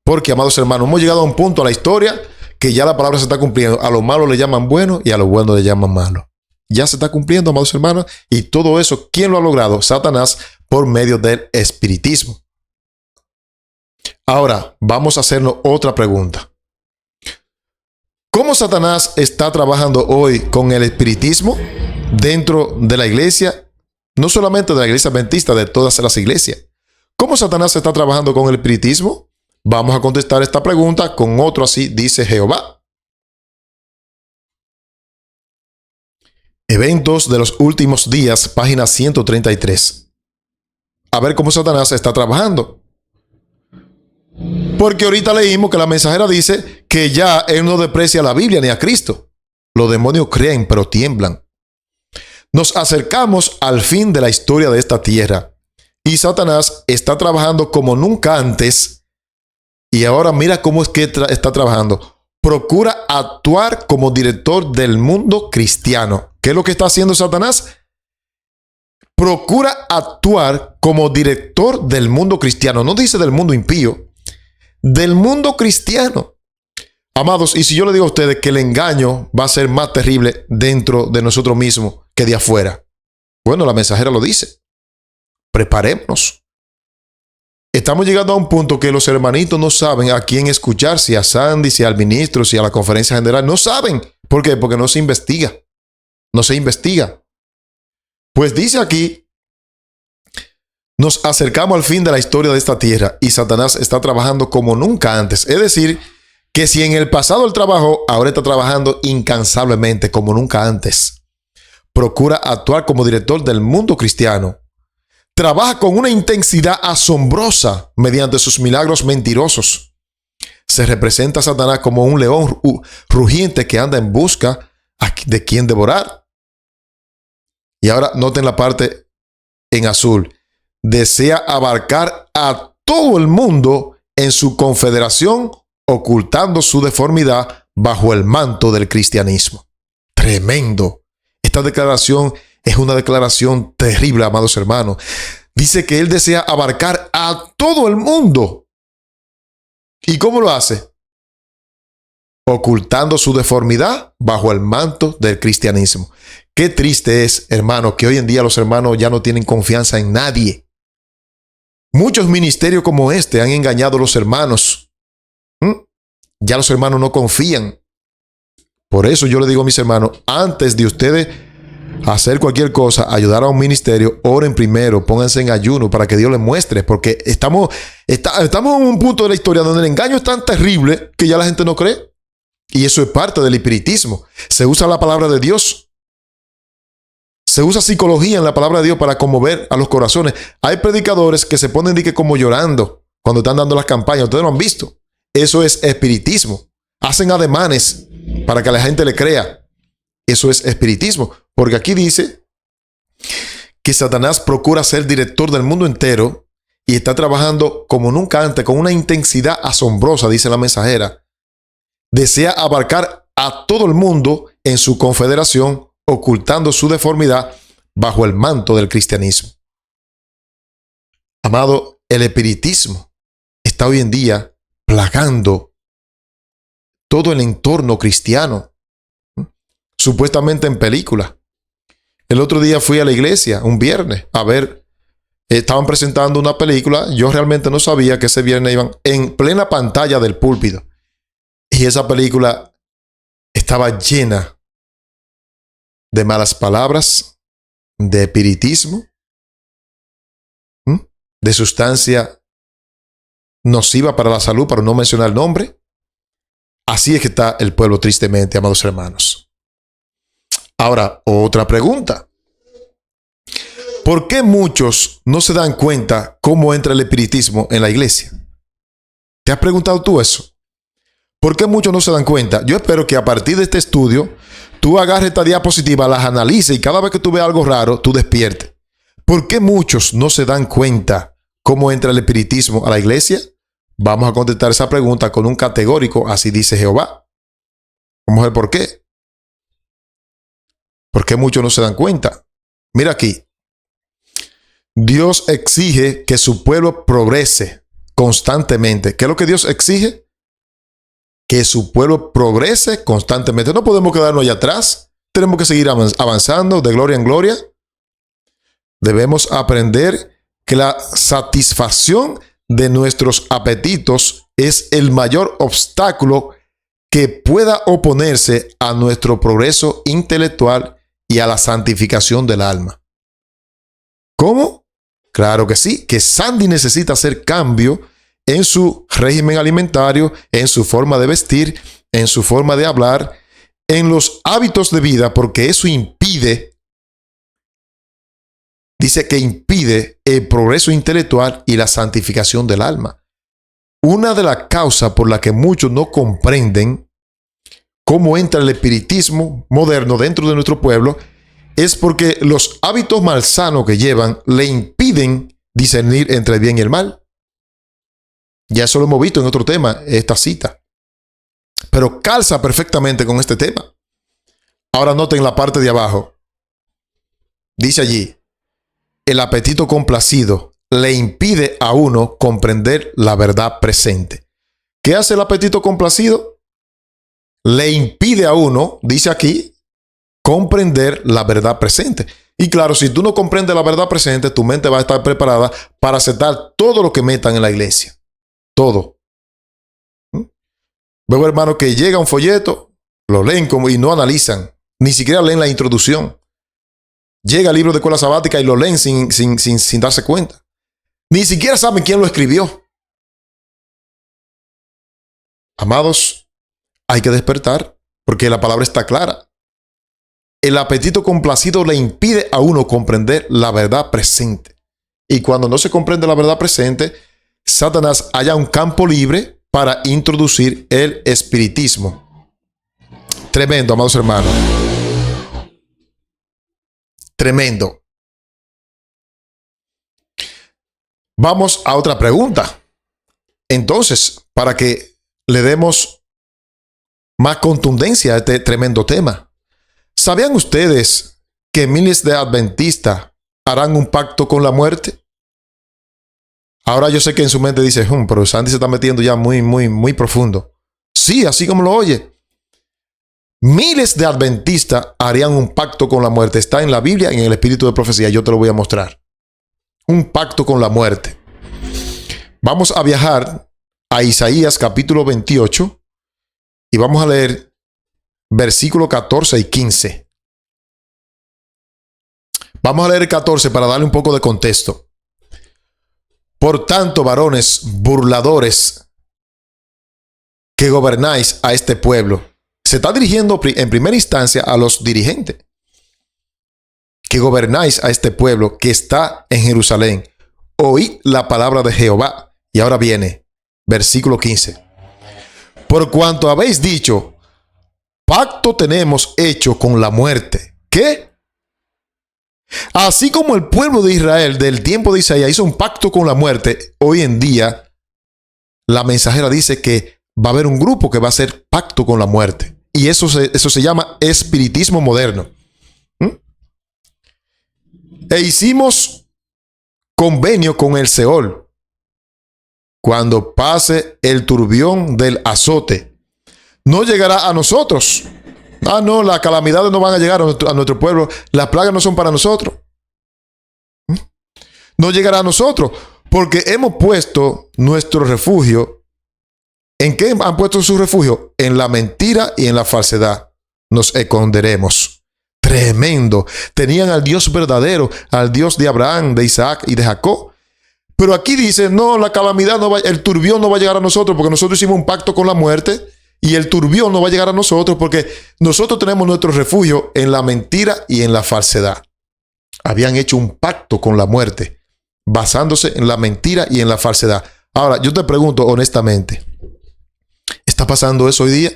Porque, amados hermanos, hemos llegado a un punto a la historia que ya la palabra se está cumpliendo. A lo malo le llaman bueno y a lo bueno le llaman malo. Ya se está cumpliendo, amados hermanos, y todo eso, ¿quién lo ha logrado? Satanás, por medio del espiritismo. Ahora, vamos a hacernos otra pregunta. ¿Cómo Satanás está trabajando hoy con el espiritismo dentro de la iglesia? No solamente de la iglesia adventista, de todas las iglesias. ¿Cómo Satanás está trabajando con el espiritismo? Vamos a contestar esta pregunta con otro así dice Jehová. Eventos de los últimos días, página 133. A ver cómo Satanás está trabajando. Porque ahorita leímos que la mensajera dice que ya él no desprecia a la Biblia ni a Cristo. Los demonios creen, pero tiemblan. Nos acercamos al fin de la historia de esta tierra. Y Satanás está trabajando como nunca antes. Y ahora mira cómo es que está trabajando. Procura actuar como director del mundo cristiano. ¿Qué es lo que está haciendo Satanás? procura actuar como director del mundo cristiano. No dice del mundo impío, del mundo cristiano. Amados, y si yo le digo a ustedes que el engaño va a ser más terrible dentro de nosotros mismos que de afuera. Bueno, la mensajera lo dice. Preparémonos. Estamos llegando a un punto que los hermanitos no saben a quién escuchar, si a Sandy, si al ministro, si a la conferencia general. No saben. ¿Por qué? Porque no se investiga. No se investiga. Pues dice aquí, nos acercamos al fin de la historia de esta tierra y Satanás está trabajando como nunca antes. Es decir, que si en el pasado él trabajó, ahora está trabajando incansablemente como nunca antes. Procura actuar como director del mundo cristiano. Trabaja con una intensidad asombrosa mediante sus milagros mentirosos. Se representa a Satanás como un león rugiente que anda en busca de quien devorar. Y ahora noten la parte en azul. Desea abarcar a todo el mundo en su confederación, ocultando su deformidad bajo el manto del cristianismo. Tremendo. Esta declaración es una declaración terrible, amados hermanos. Dice que él desea abarcar a todo el mundo. ¿Y cómo lo hace? Ocultando su deformidad bajo el manto del cristianismo. Qué triste es, hermano, que hoy en día los hermanos ya no tienen confianza en nadie. Muchos ministerios como este han engañado a los hermanos. Ya los hermanos no confían. Por eso yo le digo a mis hermanos, antes de ustedes hacer cualquier cosa, ayudar a un ministerio, oren primero, pónganse en ayuno para que Dios les muestre, porque estamos en un punto de la historia donde el engaño es tan terrible que ya la gente no cree. Y eso es parte del espiritismo. Se usa la palabra de Dios. Se usa psicología en la palabra de Dios para conmover a los corazones. Hay predicadores que se ponen como llorando cuando están dando las campañas. Ustedes lo han visto. Eso es espiritismo. Hacen ademanes para que la gente le crea. Eso es espiritismo. Porque aquí dice que Satanás procura ser director del mundo entero y está trabajando como nunca antes, con una intensidad asombrosa, dice la mensajera. Desea abarcar a todo el mundo en su confederación, ocultando su deformidad bajo el manto del cristianismo. Amado, el espiritismo está hoy en día plagando todo el entorno cristiano, supuestamente en películas. El otro día fui a la iglesia, un viernes, a ver, estaban presentando una película. Yo realmente no sabía que ese viernes iban en plena pantalla del púlpito. Y esa película estaba llena de malas palabras, de espiritismo, de sustancia nociva para la salud, para no mencionar el nombre. Así es que está el pueblo tristemente, amados hermanos. Ahora, otra pregunta. ¿Por qué muchos no se dan cuenta cómo entra el espiritismo en la iglesia? ¿Te has preguntado tú eso? ¿Por qué muchos no se dan cuenta? Yo espero que a partir de este estudio, tú agarres esta diapositiva, las analices y cada vez que tú veas algo raro, tú despiertes. ¿Por qué muchos no se dan cuenta cómo entra el espiritismo a la iglesia? Vamos a contestar esa pregunta con un categórico, así dice Jehová. Vamos a ver por qué. ¿Por qué muchos no se dan cuenta? Mira aquí. Dios exige que su pueblo progrese constantemente. ¿Qué es lo que Dios exige? Que su pueblo progrese constantemente. No podemos quedarnos allá atrás. Tenemos que seguir avanzando de gloria en gloria. Debemos aprender que la satisfacción de nuestros apetitos es el mayor obstáculo que pueda oponerse a nuestro progreso intelectual y a la santificación del alma. ¿Cómo? Claro que sí, que Sandy necesita hacer cambio en su régimen alimentario, en su forma de vestir, en su forma de hablar, en los hábitos de vida, porque eso impide, dice que impide el progreso intelectual y la santificación del alma. Una de las causas por la que muchos no comprenden cómo entra el espiritismo moderno dentro de nuestro pueblo es porque los hábitos malsanos que llevan le impiden discernir entre el bien y el mal. Ya eso lo hemos visto en otro tema, esta cita. Pero calza perfectamente con este tema. Ahora noten la parte de abajo. Dice allí, el apetito complacido le impide a uno comprender la verdad presente. ¿Qué hace el apetito complacido? Le impide a uno, dice aquí, comprender la verdad presente. Y claro, si tú no comprendes la verdad presente, tu mente va a estar preparada para aceptar todo lo que metan en la iglesia. Todo. Veo hermanos que llega un folleto, lo leen como y no analizan. Ni siquiera leen la introducción. Llega el libro de escuela sabática y lo leen sin darse cuenta. Ni siquiera saben quién lo escribió. Amados, hay que despertar porque la palabra está clara. El apetito complacido le impide a uno comprender la verdad presente. Y cuando no se comprende la verdad presente, Satanás halla un campo libre para introducir el espiritismo. Tremendo, amados hermanos. Tremendo. Vamos a otra pregunta. Entonces, para que le demos más contundencia a este tremendo tema. ¿Sabían ustedes que miles de adventistas harán un pacto con la muerte? Ahora yo sé que en su mente dice, pero Sandy se está metiendo ya muy profundo. Sí, así como lo oye. Miles de adventistas harían un pacto con la muerte. Está en la Biblia, en el espíritu de profecía. Yo te lo voy a mostrar. Un pacto con la muerte. Vamos a viajar a Isaías capítulo 28 y vamos a leer versículos 14 y 15. Vamos a leer el 14 para darle un poco de contexto. Por tanto, varones burladores que gobernáis a este pueblo. Se está dirigiendo en primera instancia a los dirigentes. Que gobernáis a este pueblo que está en Jerusalén. Oíd la palabra de Jehová. Y ahora viene, versículo 15. Por cuanto habéis dicho, pacto tenemos hecho con la muerte. ¿Qué? Así como el pueblo de Israel del tiempo de Isaías hizo un pacto con la muerte, hoy en día la mensajera dice que va a haber un grupo que va a hacer pacto con la muerte. Y eso se llama espiritismo moderno. E hicimos convenio con el Seol. Cuando pase el turbión del azote, no llegará a nosotros. No, las calamidades no van a llegar a nuestro pueblo. Las plagas no son para nosotros. No llegará a nosotros porque hemos puesto nuestro refugio. ¿En qué han puesto su refugio? En la mentira y en la falsedad. Nos esconderemos. Tremendo. Tenían al Dios verdadero, al Dios de Abraham, de Isaac y de Jacob. Pero aquí dice, no, la calamidad no va, el turbión no va a llegar a nosotros porque nosotros hicimos un pacto con la muerte y el turbión no va a llegar a nosotros porque nosotros tenemos nuestro refugio en la mentira y en la falsedad. Habían hecho un pacto con la muerte basándose en la mentira y en la falsedad. Ahora, yo te pregunto honestamente, ¿está pasando eso hoy día?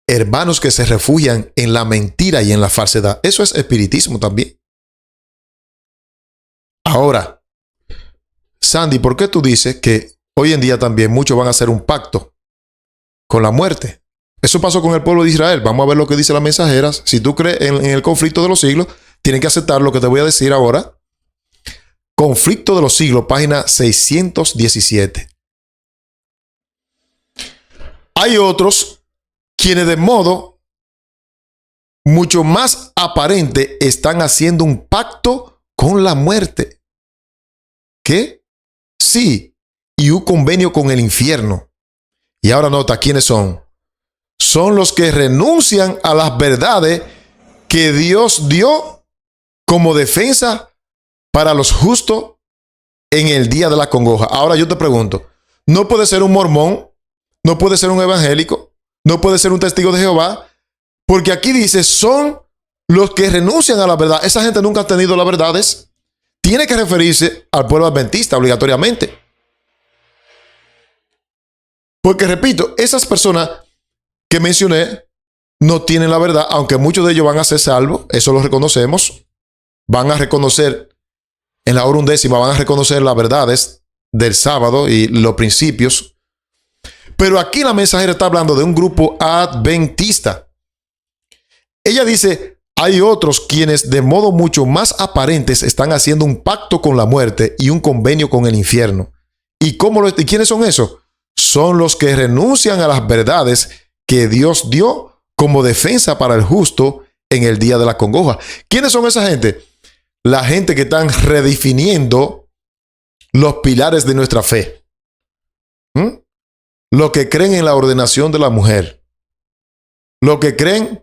Hermanos que se refugian en la mentira y en la falsedad. Eso es espiritismo también. Ahora, Sandy, ¿por qué tú dices que hoy en día también muchos van a hacer un pacto con la muerte? Eso pasó con el pueblo de Israel. Vamos a ver lo que dice la mensajera. Si tú crees en el conflicto de los siglos, tienes que aceptar lo que te voy a decir ahora. Conflicto de los siglos, página 617. Hay otros quienes de modo mucho más aparente están haciendo un pacto con la muerte. ¿Qué? Sí, y un convenio con el infierno. Y ahora nota, ¿quiénes son? Son los que renuncian a las verdades que Dios dio como defensa para los justos en el día de la congoja. Ahora yo te pregunto, ¿no puede ser un mormón? ¿No puede ser un evangélico? ¿No puede ser un testigo de Jehová? Porque aquí dice, son los que renuncian a la verdad. Esa gente nunca ha tenido las verdades. Tiene que referirse al pueblo adventista obligatoriamente. Porque repito, esas personas que mencioné no tienen la verdad, aunque muchos de ellos van a ser salvos, eso lo reconocemos. Van a reconocer en la hora undécima, van a reconocer las verdades del sábado y los principios. Pero aquí la mensajera está hablando de un grupo adventista. Ella dice, Hay otros quienes de modo mucho más aparentes están haciendo un pacto con la muerte y un convenio con el infierno. ¿Y quiénes son esos? Son los que renuncian a las verdades que Dios dio como defensa para el justo en el día de la congoja. ¿Quiénes son esa gente? La gente que están redefiniendo los pilares de nuestra fe. Los que creen en la ordenación de la mujer. Los que creen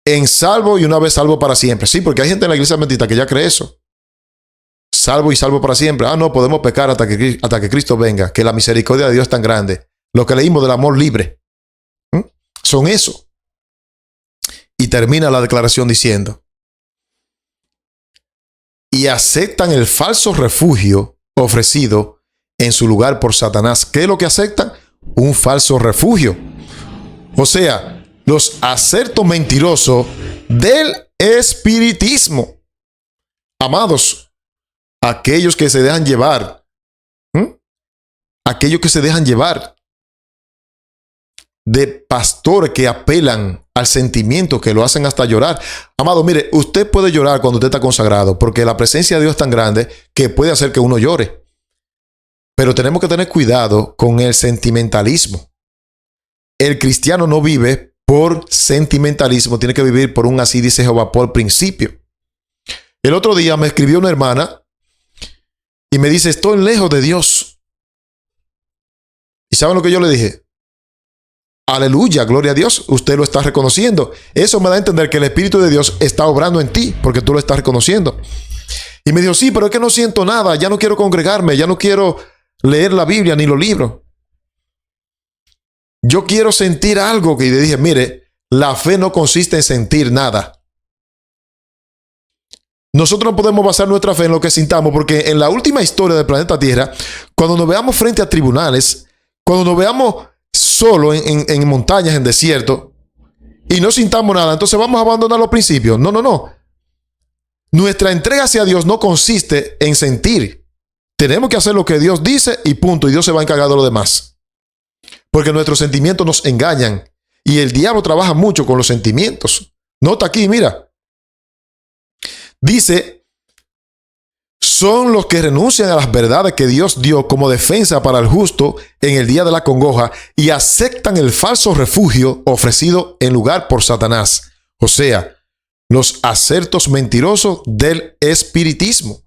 en salvo y una vez salvo para siempre. Sí, porque hay gente en la iglesia adventista que ya cree eso. Salvo y salvo para siempre. No, podemos pecar hasta que Cristo venga, que la misericordia de Dios es tan grande. Lo que leímos del amor libre. Son eso. Y termina la declaración diciendo: y aceptan el falso refugio ofrecido en su lugar por Satanás. ¿Qué es lo que aceptan? Un falso refugio. O sea, los acertos mentirosos del espiritismo. Amados, aquellos que se dejan llevar, aquellos que se dejan llevar de pastores que apelan al sentimiento, que lo hacen hasta llorar. Amado, mire, usted puede llorar cuando usted está consagrado, porque la presencia de Dios es tan grande que puede hacer que uno llore. Pero tenemos que tener cuidado con el sentimentalismo. El cristiano no vive por sentimentalismo, tiene que vivir por un así dice Jehová, por principio. El otro día me escribió una hermana y me dice: estoy lejos de Dios. ¿Y saben lo que yo le dije? Aleluya, gloria a Dios, usted lo está reconociendo. Eso me da a entender que el Espíritu de Dios está obrando en ti, porque tú lo estás reconociendo. Y me dijo: sí, pero es que no siento nada, ya no quiero congregarme, ya no quiero leer la Biblia ni los libros. Yo quiero sentir algo. Y le dije: mire, la fe no consiste en sentir nada. Nosotros no podemos basar nuestra fe en lo que sintamos, porque en la última historia del planeta Tierra, cuando nos veamos frente a tribunales, cuando nos veamos solo en montañas, en desierto, y no sintamos nada, entonces vamos a abandonar los principios. No. Nuestra entrega hacia Dios no consiste en sentir. Tenemos que hacer lo que Dios dice y punto. Y Dios se va a encargar de lo demás. Porque nuestros sentimientos nos engañan. Y el diablo trabaja mucho con los sentimientos. Nota aquí, mira. Dice: son los que renuncian a las verdades que Dios dio como defensa para el justo en el día de la congoja y aceptan el falso refugio ofrecido en lugar por Satanás. O sea, los acertos mentirosos del espiritismo.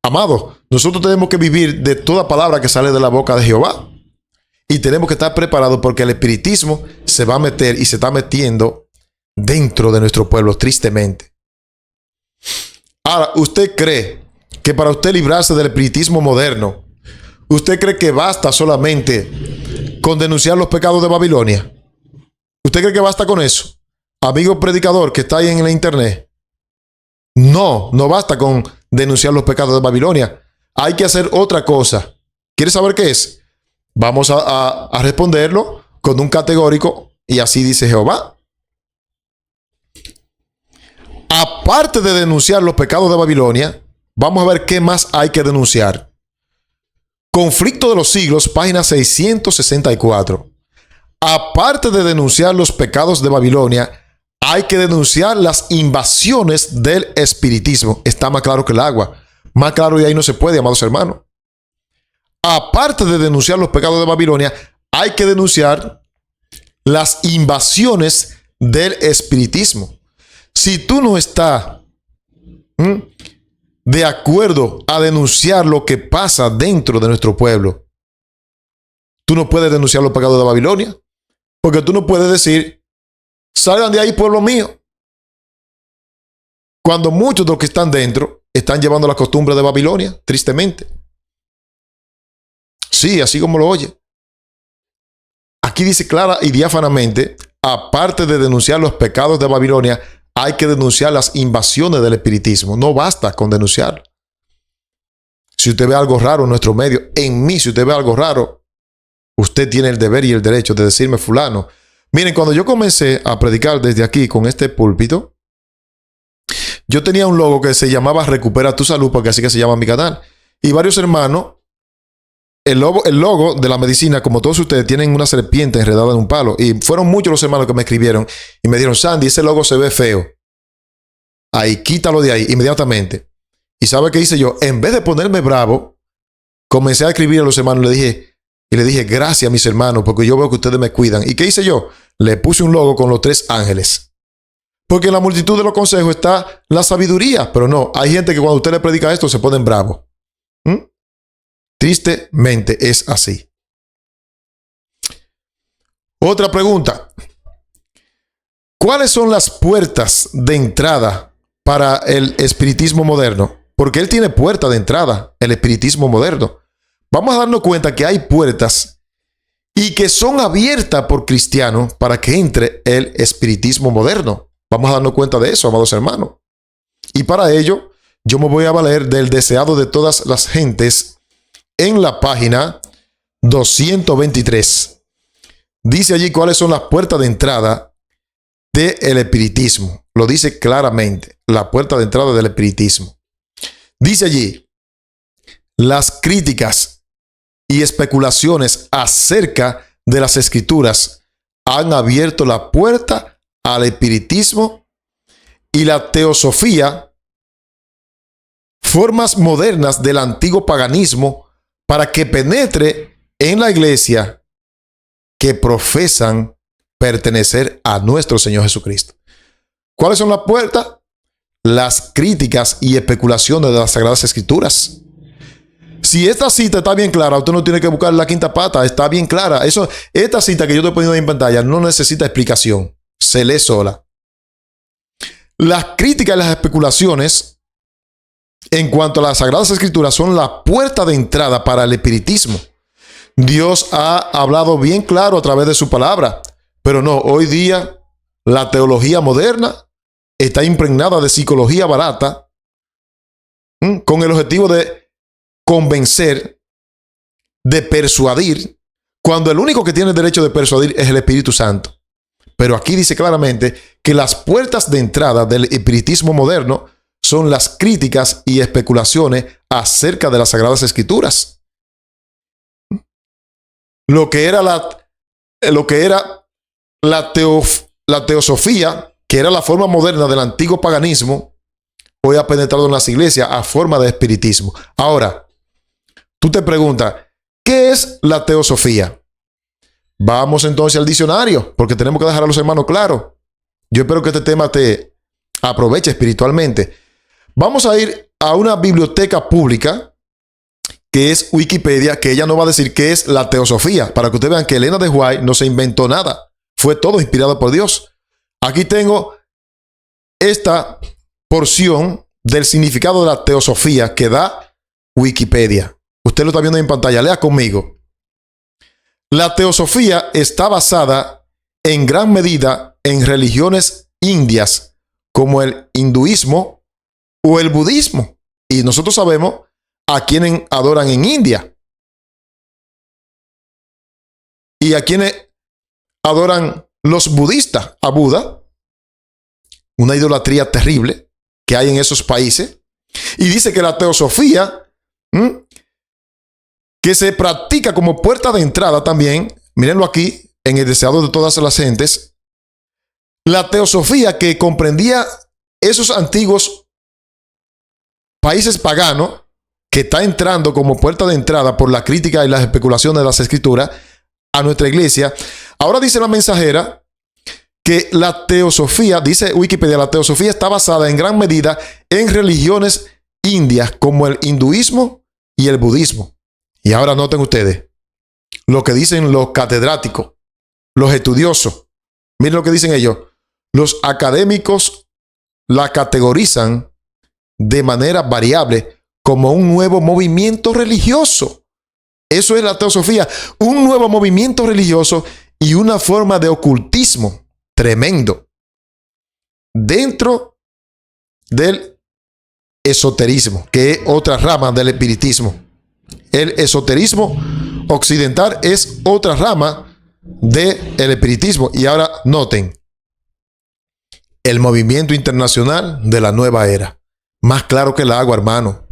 Amados, nosotros tenemos que vivir de toda palabra que sale de la boca de Jehová. Y tenemos que estar preparados porque el espiritismo se va a meter y se está metiendo dentro de nuestro pueblo, tristemente. Ahora, ¿usted cree que para usted librarse del espiritismo moderno, usted cree que basta solamente con denunciar los pecados de Babilonia? ¿Usted cree que basta con eso? Amigo predicador que está ahí en la internet. No basta con denunciar los pecados de Babilonia. Hay que hacer otra cosa. ¿Quiere saber qué es? Vamos a responderlo con un categórico y así dice Jehová. Aparte de denunciar los pecados de Babilonia, vamos a ver qué más hay que denunciar. Conflicto de los siglos, página 664. Aparte de denunciar los pecados de Babilonia, hay que denunciar las invasiones del espiritismo. Está más claro que el agua. Más claro y ahí no se puede, amados hermanos. Aparte de denunciar los pecados de Babilonia, hay que denunciar las invasiones del espiritismo. Si tú no estás de acuerdo a denunciar lo que pasa dentro de nuestro pueblo, tú no puedes denunciar los pecados de Babilonia, porque tú no puedes decir: salgan de ahí, pueblo mío, cuando muchos de los que están dentro están llevando las costumbres de Babilonia, tristemente. Sí, así como lo oye. Aquí dice clara y diáfanamente: aparte de denunciar los pecados de Babilonia, hay que denunciar las invasiones del espiritismo. No basta con denunciar. Si usted ve algo raro en nuestro medio, en mí, si usted ve algo raro, usted tiene el deber y el derecho de decirme: fulano. Miren, cuando yo comencé a predicar desde aquí con este púlpito, yo tenía un logo que se llamaba Recupera tu Salud, porque así que se llama mi canal. Y varios hermanos, el logo de la medicina, como todos ustedes, tienen una serpiente enredada en un palo. Y fueron muchos los hermanos que me escribieron y me dijeron: Sandy, ese logo se ve feo. ahí, quítalo de ahí inmediatamente. ¿Y sabe qué hice yo? En vez de ponerme bravo, comencé a escribir a los hermanos y le dije, gracias mis hermanos, porque yo veo que ustedes me cuidan. ¿Y qué hice yo? Le puse un logo con los 3 ángeles. Porque en la multitud de los consejos está la sabiduría. Pero no, hay gente que cuando usted le predica esto se ponen bravos. Tristemente es así. Otra pregunta. ¿Cuáles son las puertas de entrada para el espiritismo moderno? Porque él tiene puerta de entrada, el espiritismo moderno. Vamos a darnos cuenta que hay puertas y que son abiertas por cristianos para que entre el espiritismo moderno. Vamos a darnos cuenta de eso, amados hermanos. Y para ello, yo me voy a valer del deseado de todas las gentes en la página 223. Dice allí cuáles son las puertas de entrada del espiritismo. Lo dice claramente, la puerta de entrada del espiritismo. Dice allí, las críticas y especulaciones acerca de las escrituras han abierto la puerta al espiritismo y la teosofía, formas modernas del antiguo paganismo, para que penetre en la iglesia que profesan pertenecer a nuestro Señor Jesucristo. ¿Cuáles son las puertas? Las críticas y especulaciones de las Sagradas Escrituras. Si esta cita está bien clara, usted no tiene que buscar la quinta pata, está bien clara. Esta cita que yo estoy poniendo en pantalla no necesita explicación, se lee sola. Las críticas y las especulaciones en cuanto a las Sagradas Escrituras son la puerta de entrada para el espiritismo. Dios ha hablado bien claro a través de su palabra, pero no, hoy día la teología moderna está impregnada de psicología barata, con el objetivo de convencer, de persuadir, cuando el único que tiene el derecho de persuadir es el Espíritu Santo. Pero aquí dice claramente que las puertas de entrada del espiritismo moderno son las críticas y especulaciones acerca de las Sagradas Escrituras. Lo que era la teosofía, que era la forma moderna del antiguo paganismo, hoy ha penetrado en las iglesias a forma de espiritismo. Ahora, tú te preguntas, ¿qué es la teosofía? Vamos entonces al diccionario, porque tenemos que dejar a los hermanos claros. Yo espero que este tema te aproveche espiritualmente. Vamos a ir a una biblioteca pública, que es Wikipedia, que ella nos va a decir qué es la teosofía, para que ustedes vean que Elena de White no se inventó nada. Fue todo inspirado por Dios. Aquí tengo esta porción del significado de la teosofía que da Wikipedia. Usted lo está viendo en pantalla, lea conmigo. La teosofía está basada en gran medida en religiones indias como el hinduismo o el budismo. Y nosotros sabemos a quienes adoran en India y a quienes adoran los budistas, a Buda, una idolatría terrible que hay en esos países. Y dice que la teosofía, que se practica como puerta de entrada también, mírenlo aquí, en el deseado de todas las gentes, la teosofía que comprendía esos antiguos países paganos, que está entrando como puerta de entrada por la crítica y las especulaciones de las escrituras a nuestra iglesia. Ahora dice la mensajera que la teosofía, dice Wikipedia, la teosofía está basada en gran medida en religiones indias como el hinduismo y el budismo. Y ahora noten ustedes lo que dicen los catedráticos, los estudiosos. Miren lo que dicen ellos. Los académicos la categorizan de manera variable como un nuevo movimiento religioso. Eso es la teosofía, un nuevo movimiento religioso y una forma de ocultismo tremendo dentro del esoterismo, que es otra rama del espiritismo. El esoterismo occidental es otra rama del espiritismo. Y ahora noten, el movimiento internacional de la nueva era. Más claro que el agua, hermano.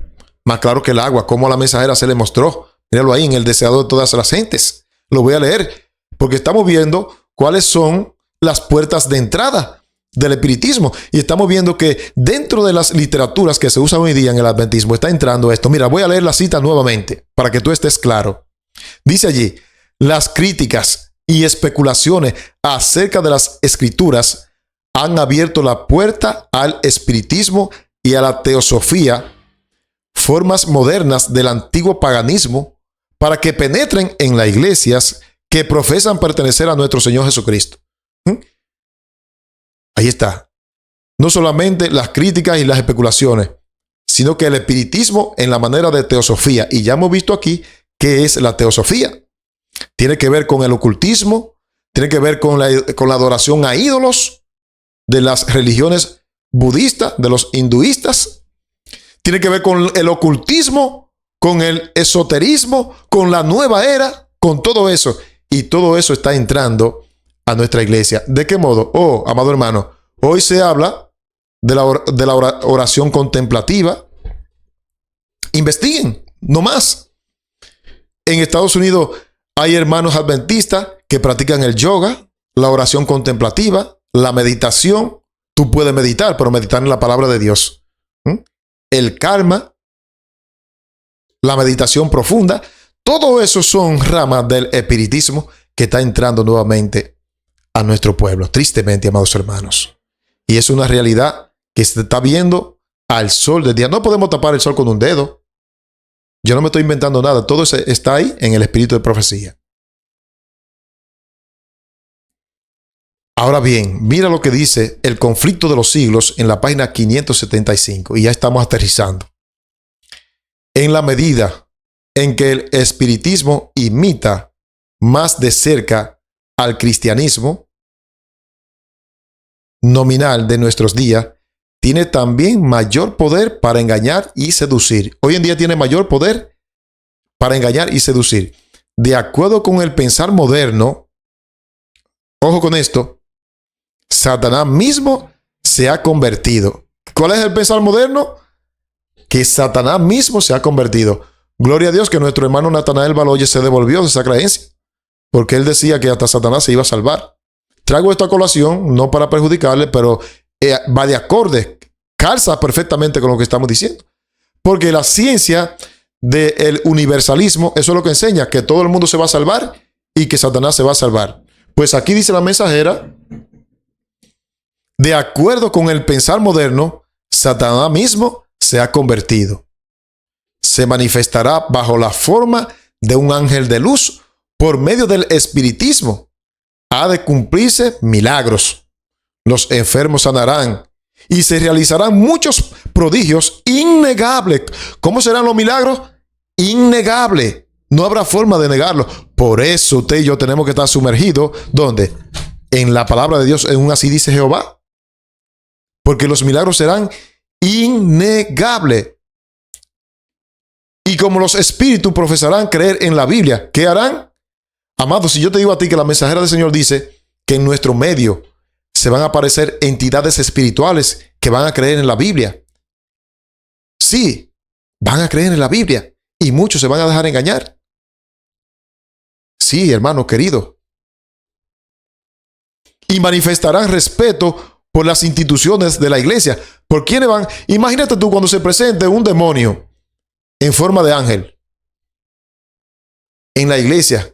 Más claro que el agua, como a la mensajera se le mostró. Míralo ahí en el deseado de todas las gentes. Lo voy a leer porque estamos viendo cuáles son las puertas de entrada. del espiritismo. Y estamos viendo que dentro de las literaturas que se usan hoy día en el adventismo está entrando esto. Mira, voy a leer la cita nuevamente para que tú estés claro. Dice allí, las críticas y especulaciones acerca de las escrituras han abierto la puerta al espiritismo y a la teosofía, formas modernas del antiguo paganismo, para que penetren en las iglesias que profesan pertenecer a nuestro Señor Jesucristo. Ahí está. No solamente las críticas y las especulaciones, sino que el espiritismo en la manera de teosofía. Y ya hemos visto aquí qué es la teosofía. Tiene que ver con el ocultismo, tiene que ver con la adoración a ídolos de las religiones budistas, de los hinduistas. Tiene que ver con el ocultismo, con el esoterismo, con la nueva era, con todo eso. Y todo eso está entrando a nuestra iglesia. ¿De qué modo? Oh, amado hermano, hoy se habla de la oración contemplativa. Investiguen, no más. En Estados Unidos hay hermanos adventistas que practican el yoga, la oración contemplativa, la meditación. Tú puedes meditar, pero meditar en la palabra de Dios. El karma, la meditación profunda. Todo eso son ramas del espiritismo que está entrando nuevamente a nuestro pueblo, tristemente, amados hermanos. Y es una realidad que se está viendo al sol del día. No podemos tapar el sol con un dedo. Yo no me estoy inventando nada. Todo eso está ahí en el espíritu de profecía. Ahora bien, mira lo que dice el conflicto de los siglos en la página 575. Y ya estamos aterrizando. En la medida en que el espiritismo imita más de cerca al cristianismo nominal de nuestros días, tiene también mayor poder para engañar y seducir. Hoy en día tiene mayor poder para engañar y seducir. De acuerdo con el pensar moderno, ojo con esto, Satanás mismo se ha convertido. ¿Cuál es el pensar moderno? Que Satanás mismo se ha convertido. Gloria a Dios que nuestro hermano Natanael Baloyes se devolvió de esa creencia, porque él decía que hasta Satanás se iba a salvar. Traigo esta colación no para perjudicarle, pero va de acorde, calza perfectamente con lo que estamos diciendo. Porque la ciencia del universalismo, eso es lo que enseña, que todo el mundo se va a salvar y que Satanás se va a salvar. Pues aquí dice la mensajera, de acuerdo con el pensar moderno, Satanás mismo se ha convertido. Se manifestará bajo la forma de un ángel de luz por medio del espiritismo. Ha de cumplirse milagros. Los enfermos sanarán y se realizarán muchos prodigios innegables. ¿Cómo serán los milagros? Innegables. No habrá forma de negarlo. Por eso usted y yo tenemos que estar sumergidos. ¿Dónde? En la palabra de Dios, en un así dice Jehová. Porque los milagros serán innegables. Y como los espíritus profesarán creer en la Biblia, ¿qué harán? Amado, si yo te digo a ti que la mensajera del Señor dice que en nuestro medio se van a aparecer entidades espirituales que van a creer en la Biblia. Sí, van a creer en la Biblia y muchos se van a dejar engañar. Sí, hermano querido. Y manifestarán respeto por las instituciones de la iglesia. ¿Por quiénes van? Imagínate tú cuando se presente un demonio en forma de ángel en la iglesia,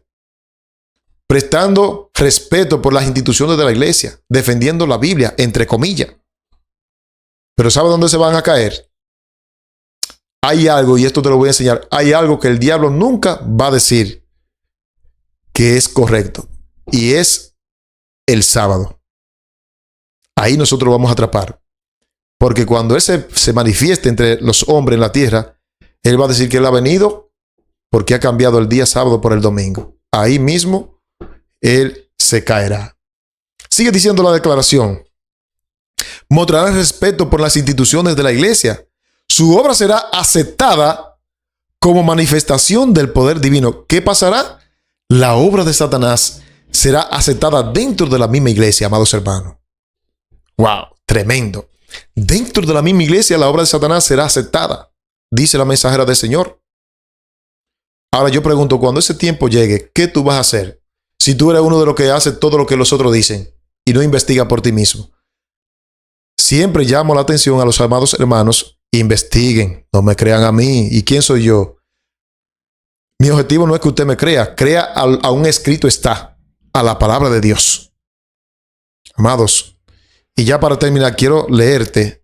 prestando respeto por las instituciones de la iglesia, defendiendo la Biblia, entre comillas. Pero ¿sabe dónde se van a caer? Hay algo, y esto te lo voy a enseñar, hay algo que el diablo nunca va a decir que es correcto, y es el sábado. Ahí nosotros vamos a atrapar. Porque cuando Él se manifieste entre los hombres en la tierra, Él va a decir que Él ha venido porque ha cambiado el día sábado por el domingo. Ahí mismo Él se caerá. Sigue diciendo la declaración. Mostrará respeto por las instituciones de la iglesia. Su obra será aceptada como manifestación del poder divino. ¿Qué pasará? La obra de Satanás será aceptada dentro de la misma iglesia, amados hermanos. ¡Wow! Tremendo. Dentro de la misma iglesia la obra de Satanás será aceptada, dice la mensajera del Señor. Ahora yo pregunto, cuando ese tiempo llegue, ¿qué tú vas a hacer? Si tú eres uno de los que hace todo lo que los otros dicen y no investiga por ti mismo. Siempre llamo la atención a los amados hermanos, investiguen, no me crean a mí. ¿Y quién soy yo? Mi objetivo no es que usted me crea, crea a un escrito está, a la palabra de Dios. Amados, y ya para terminar, quiero leerte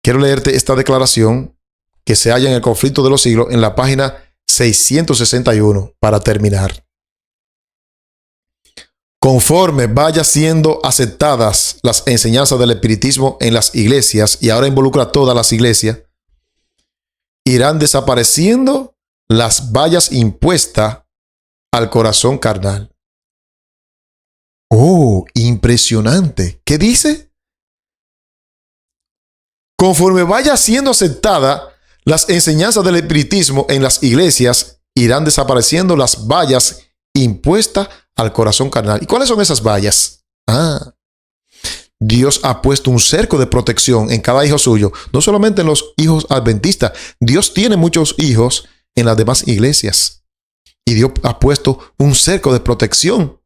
esta declaración que se halla en el Conflicto de los Siglos en la página 661 para terminar. Conforme vaya siendo aceptadas las enseñanzas del espiritismo en las iglesias, y ahora involucra a todas las iglesias, irán desapareciendo las vallas impuestas al corazón carnal. Oh, impresionante. ¿Qué dice? Conforme vaya siendo aceptada las enseñanzas del espiritismo en las iglesias, irán desapareciendo las vallas impuestas al corazón carnal. ¿Y cuáles son esas vallas? Dios ha puesto un cerco de protección en cada hijo suyo, no solamente en los hijos adventistas. Dios tiene muchos hijos en las demás iglesias y Dios ha puesto un cerco de protección.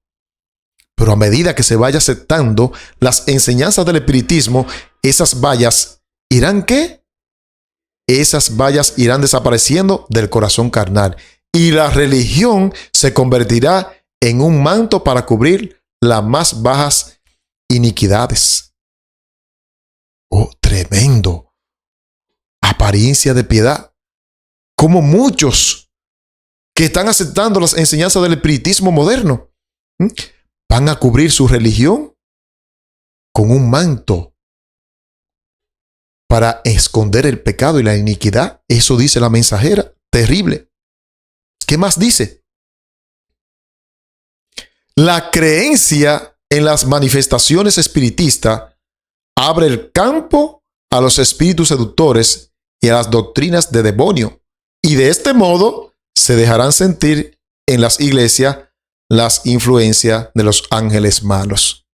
Pero a medida que se vaya aceptando las enseñanzas del espiritismo, esas vallas irán ¿qué? Esas vallas irán desapareciendo del corazón carnal y la religión se convertirá en un manto para cubrir las más bajas iniquidades. Oh, tremendo. Apariencia de piedad. Como muchos que están aceptando las enseñanzas del espiritismo moderno van a cubrir su religión con un manto para esconder el pecado y la iniquidad. Eso dice la mensajera. Terrible. ¿Qué más dice? La creencia en las manifestaciones espiritistas abre el campo a los espíritus seductores y a las doctrinas de demonio. Y de este modo se dejarán sentir en las iglesias las influencias de los ángeles malos.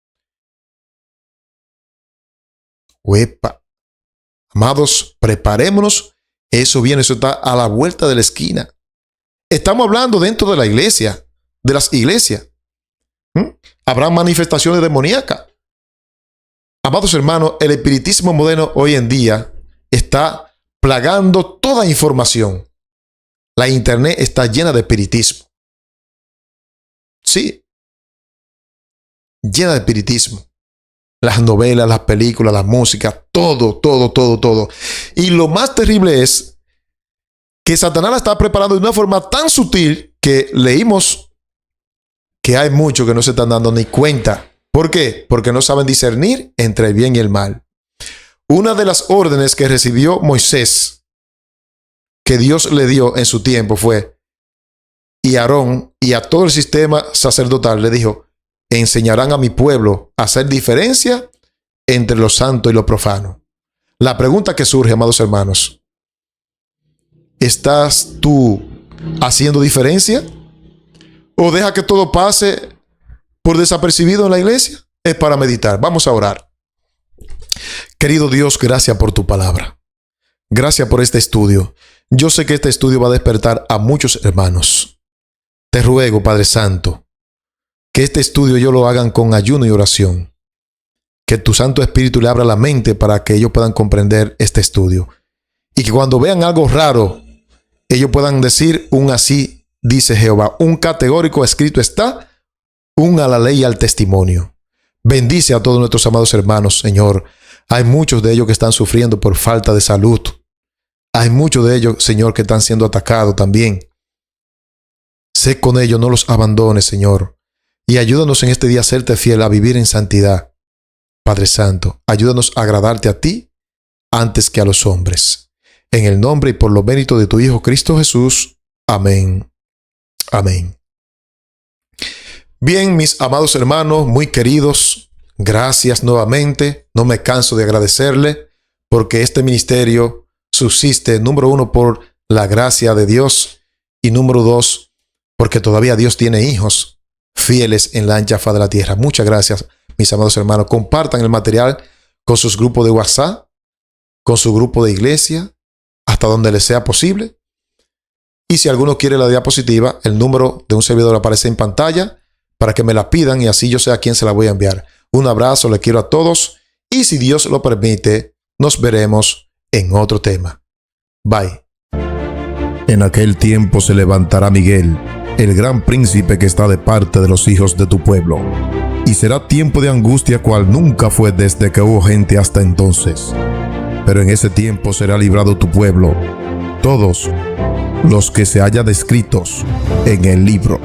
¡Uepa! Amados, preparémonos. Eso viene, eso está a la vuelta de la esquina. Estamos hablando dentro de la iglesia, de las iglesias. Habrá manifestaciones demoníacas. Amados hermanos, el espiritismo moderno hoy en día está plagando toda información. La internet está llena de espiritismo. Sí, llena de espiritismo. Las novelas, las películas, la música, todo. Y lo más terrible es que Satanás la está preparando de una forma tan sutil que leímos que hay muchos que no se están dando ni cuenta. ¿Por qué? Porque no saben discernir entre el bien y el mal. Una de las órdenes que recibió Moisés, que Dios le dio en su tiempo, fue, y Aarón y a todo el sistema sacerdotal le dijo, enseñarán a mi pueblo a hacer diferencia entre lo santo y lo profano. La pregunta que surge, amados hermanos, ¿estás tú haciendo diferencia? ¿O deja que todo pase por desapercibido en la iglesia? Es para meditar. Vamos a orar. Querido Dios, gracias por tu palabra. Gracias por este estudio. Yo sé que este estudio va a despertar a muchos hermanos. Te ruego, Padre Santo, que este estudio ellos lo hagan con ayuno y oración. Que tu Santo Espíritu le abra la mente para que ellos puedan comprender este estudio. Y que cuando vean algo raro, ellos puedan decir un así dice Jehová, un categórico escrito está, un a la ley y al testimonio. Bendice a todos nuestros amados hermanos, Señor. Hay muchos de ellos que están sufriendo por falta de salud. Hay muchos de ellos, Señor, que están siendo atacados también. Sé con ellos, no los abandones, Señor. Y ayúdanos en este día a serte fiel, a vivir en santidad. Padre Santo, ayúdanos a agradarte a ti antes que a los hombres. En el nombre y por los méritos de tu Hijo Cristo Jesús. Amén. Amén. Bien, mis amados hermanos, muy queridos, gracias nuevamente. No me canso de agradecerle porque este ministerio subsiste, número uno, por la gracia de Dios y número dos, porque todavía Dios tiene hijos fieles en la ancha faz de la tierra. Muchas gracias, mis amados hermanos. Compartan el material con sus grupos de WhatsApp, con su grupo de iglesia, hasta donde les sea posible. Y si alguno quiere la diapositiva, el número de un servidor aparece en pantalla para que me la pidan y así yo sé a quién se la voy a enviar. Un abrazo, les quiero a todos y si Dios lo permite, nos veremos en otro tema. Bye. En aquel tiempo se levantará Miguel, el gran príncipe que está de parte de los hijos de tu pueblo, y será tiempo de angustia cual nunca fue desde que hubo gente hasta entonces. Pero en ese tiempo será librado tu pueblo, todos los que se hallan descritos en el libro.